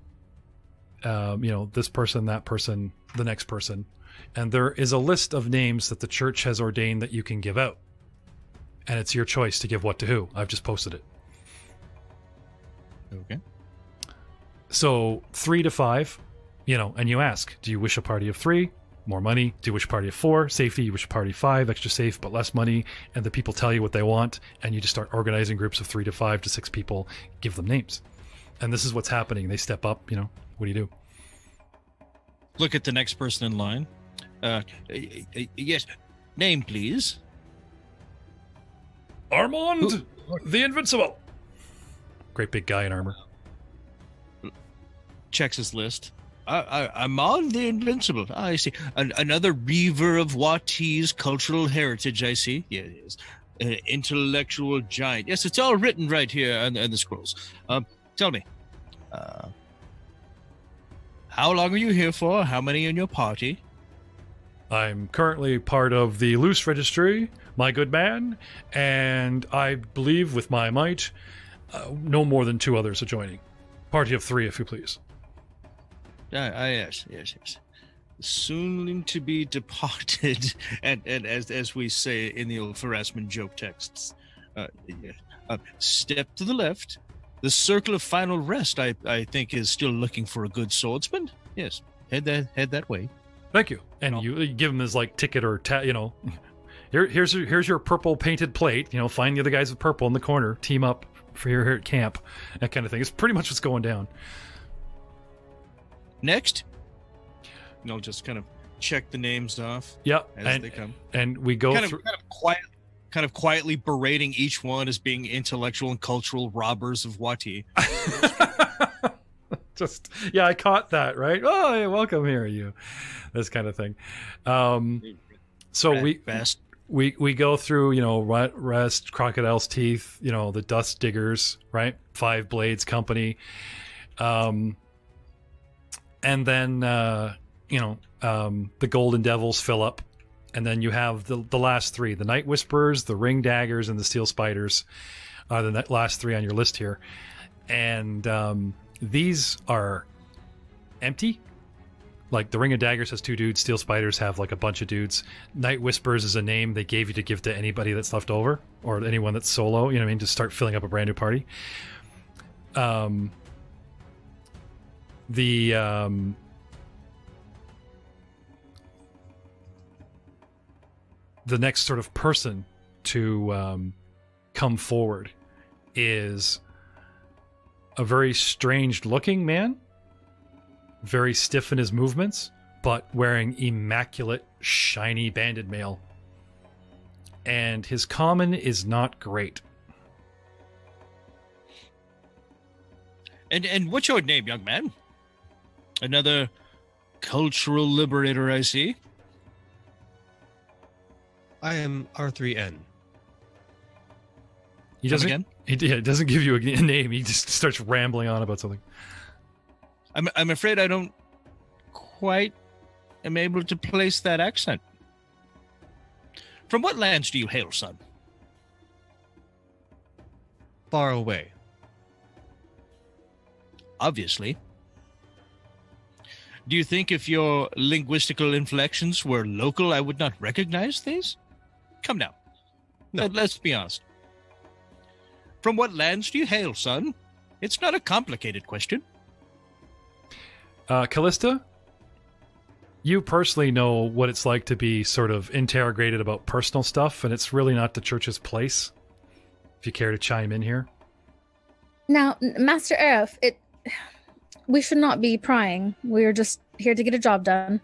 this person, that person, the next person, and there is a list of names that the church has ordained that you can give out. And it's your choice to give what to who. I've just posted it. Okay. So 3 to 5, and you ask, do you wish a party of 3? More money. Do you wish a party of 4? Safety. You wish a party of 5? Extra safe, but less money. And the people tell you what they want, and you just start organizing groups of 3 to 5 to 6 people, give them names. And this is what's happening. They step up, what do you do? Look at the next person in line. Yes. Name, please. Armand the Invincible. Great big guy in armor. Checks his list. Armand the Invincible. I see. Another reaver of Wati's cultural heritage, I see. Yes. An intellectual giant. Yes, it's all written right here on the scrolls. Tell me. How long are you here for? How many in your party? I'm currently part of the loose registry, my good man, and I believe with my might, no more than 2 others are joining. Party of 3, if you please. Yes. Soon to be departed, and as we say in the old Pharasman joke texts. Step to the left. The circle of final rest, I think, is still looking for a good swordsman. Yes, head that way. Thank you. And you give him his, like, ticket or here's your purple painted plate. Find the other guys with purple in the corner. Team up for here at camp. That kind of thing. It's pretty much what's going down. Next, just kind of check the names off. Yep, as they come. And we go through kind of quietly berating each one as being intellectual and cultural robbers of Wati. I caught that, right? Oh, hey, welcome here, you. This kind of thing. So we go through, Rest, Crocodile's Teeth, the Dust Diggers, right? 5 Blades Company. And then, the Golden Devils fill up. And then you have the last 3, the Night Whisperers, the Ring Daggers, and the Steel Spiders are the last 3 on your list here. And these are empty. Like, the Ring of Daggers has 2 dudes. Steel Spiders have, like, a bunch of dudes. Night Whisperers is a name they gave you to give to anybody that's left over, or anyone that's solo, to start filling up a brand new party. The next sort of person to come forward is a very strange looking man, very stiff in his movements, but wearing immaculate, shiny banded mail. And his common is not great. And what's your name, young man? Another cultural liberator, I see. I am R3N. He doesn't give you a name. He just starts rambling on about something. I'm afraid I don't quite am able to place that accent. From what lands do you hail, son? Far away. Obviously. Do you think if your linguistical inflections were local, I would not recognize these? Come now. No. Let's be honest. From what lands do you hail, son? It's not a complicated question. Callista, you personally know what it's like to be sort of interrogated about personal stuff, and it's really not the church's place. If you care to chime in here. Now, Master Arif, we should not be prying. We're just here to get a job done.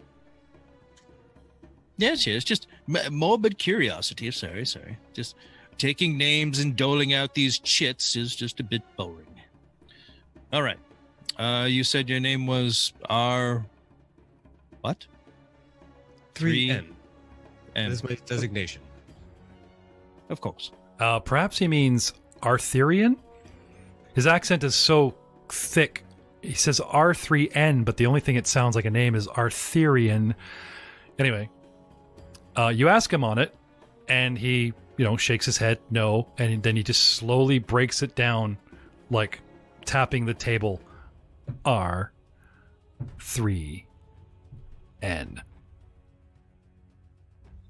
Yes. Morbid curiosity. Sorry. Just taking names and doling out these chits is just a bit boring. All right. You said your name was R. What? 3N. That And is my designation. of course. Perhaps he means Arthurian? His accent is so thick. He says R3N, but the only thing it sounds like a name is Arthurian. Anyway, you ask him on it, and he, shakes his head, no, and then he just slowly breaks it down, like tapping the table. R3N.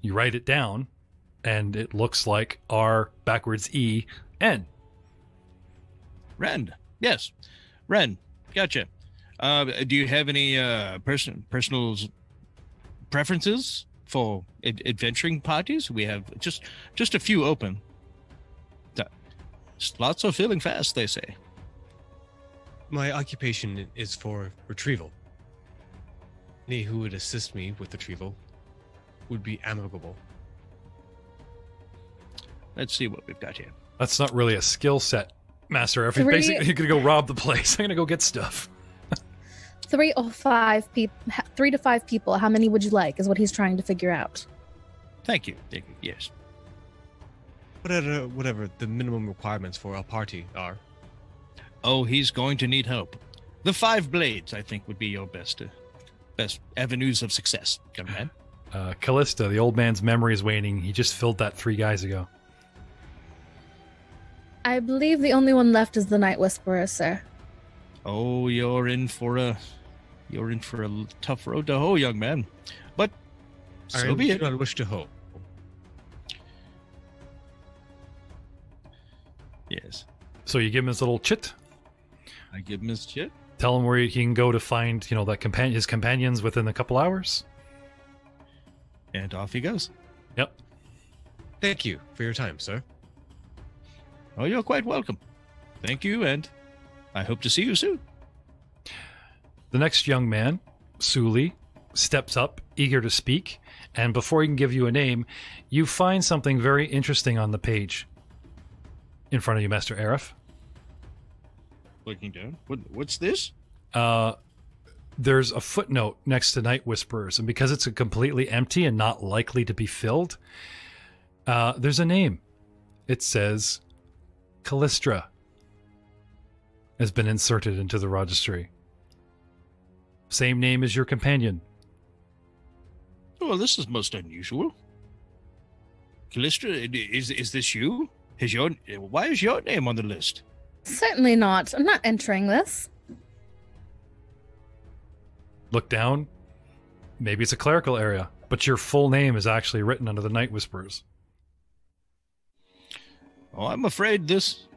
You write it down, and it looks like R backwards E N. Ren. Yes. Ren. Gotcha. Do you have any personal preferences for adventuring parties? We have just a few open. Slots are filling fast, they say. My occupation is for retrieval. Any who would assist me with retrieval would be amicable. Let's see what we've got here. That's not really a skill set, Master. If you're basically you're gonna go rob the place, I'm gonna go get stuff. 3 or 5 people, 3 to 5 people. How many would you like? Is what he's trying to figure out. Thank you. Yes. Whatever the minimum requirements for a party are. Oh, he's going to need help. The 5 blades, I think, would be your best avenues of success, young man. Callista, the old man's memory is waning. He just filled that 3 guys ago. I believe the only one left is the Night Whisperer, sir. Oh, you're in for a tough road to hoe, young man. But so be I it. do not wish to hope. Yes. So you give him his little chit. I give him his chit. Tell him where he can go to find, his companions within a couple hours. And off he goes. Yep. Thank you for your time, sir. Oh, you're quite welcome. Thank you, and I hope to see you soon. The next young man, Suli, steps up, eager to speak, and before he can give you a name, you find something very interesting on the page in front of you, Master Arif. Looking down. What's this? There's a footnote next to Night Whisperers, and because it's completely empty and not likely to be filled, there's a name. It says Callistra has been inserted into the registry. Same name as your companion. Oh, well, this is most unusual. Callistra, is this you? Why is your name on the list? Certainly not. I'm not entering this. Look down. Maybe it's a clerical area, but your full name is actually written under the Night Whisperers. Oh, I'm afraid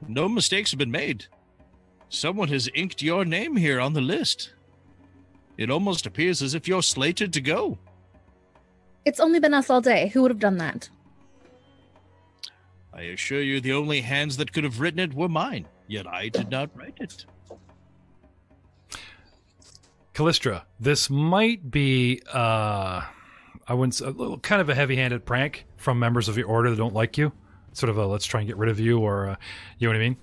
no mistakes have been made. Someone has inked your name here on the list. It almost appears as if you're slated to go. It's only been us all day. Who would have done that? I assure you the only hands that could have written it were mine, yet I did not write it. Callistra, this might be, I wouldn't say, a little kind of a heavy-handed prank from members of your order that don't like you. Sort of a let's try and get rid of you, or you know what I mean?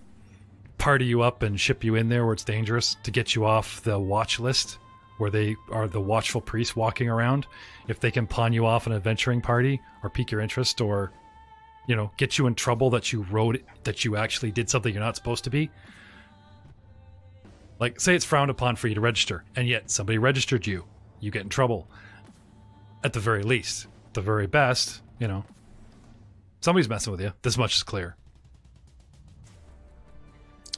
Party you up and ship you in there where it's dangerous to get you off the watch list, where they are the watchful priests walking around. If they can pawn you off an adventuring party or pique your interest, or get you in trouble that you wrote that you actually did something you're not supposed to be. Like, say it's frowned upon for you to register, and yet somebody registered you. You get in trouble. At the very least. At the very best, somebody's messing with you. This much is clear.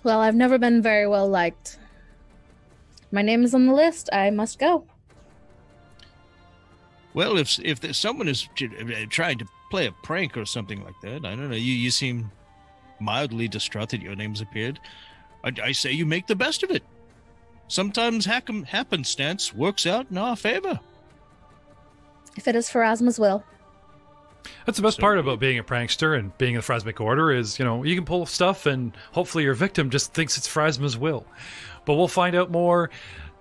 Well, I've never been very well liked. My name is on the list. I must go. Well, if there's someone is trying to play a prank or something like that, I don't know. You seem mildly distraught that your name's appeared. I say you make the best of it. Sometimes happenstance works out in our favor. If it is Pharasma's will. That's the best part about being a prankster and being in the Phrasmic Order is, you can pull stuff and hopefully your victim just thinks it's Phrasma's will. But we'll find out more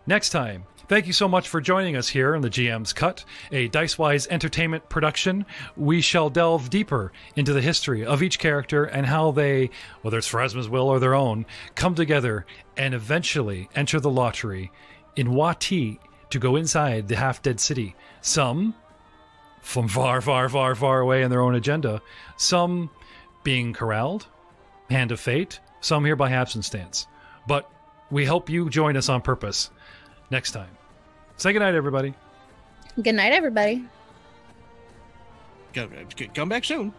next time. Thank you so much for joining us here in the GM's Cut, a Dicewise Entertainment production. We shall delve deeper into the history of each character and how they, whether it's Pharasma's will or their own, come together and eventually enter the lottery in Wati to go inside the half-dead city. Some from far, far, far, far away in their own agenda. Some being corralled, hand of fate. Some here by happenstance. But we hope you join us on purpose next time. Say goodnight, everybody. Good night, everybody. Come back soon.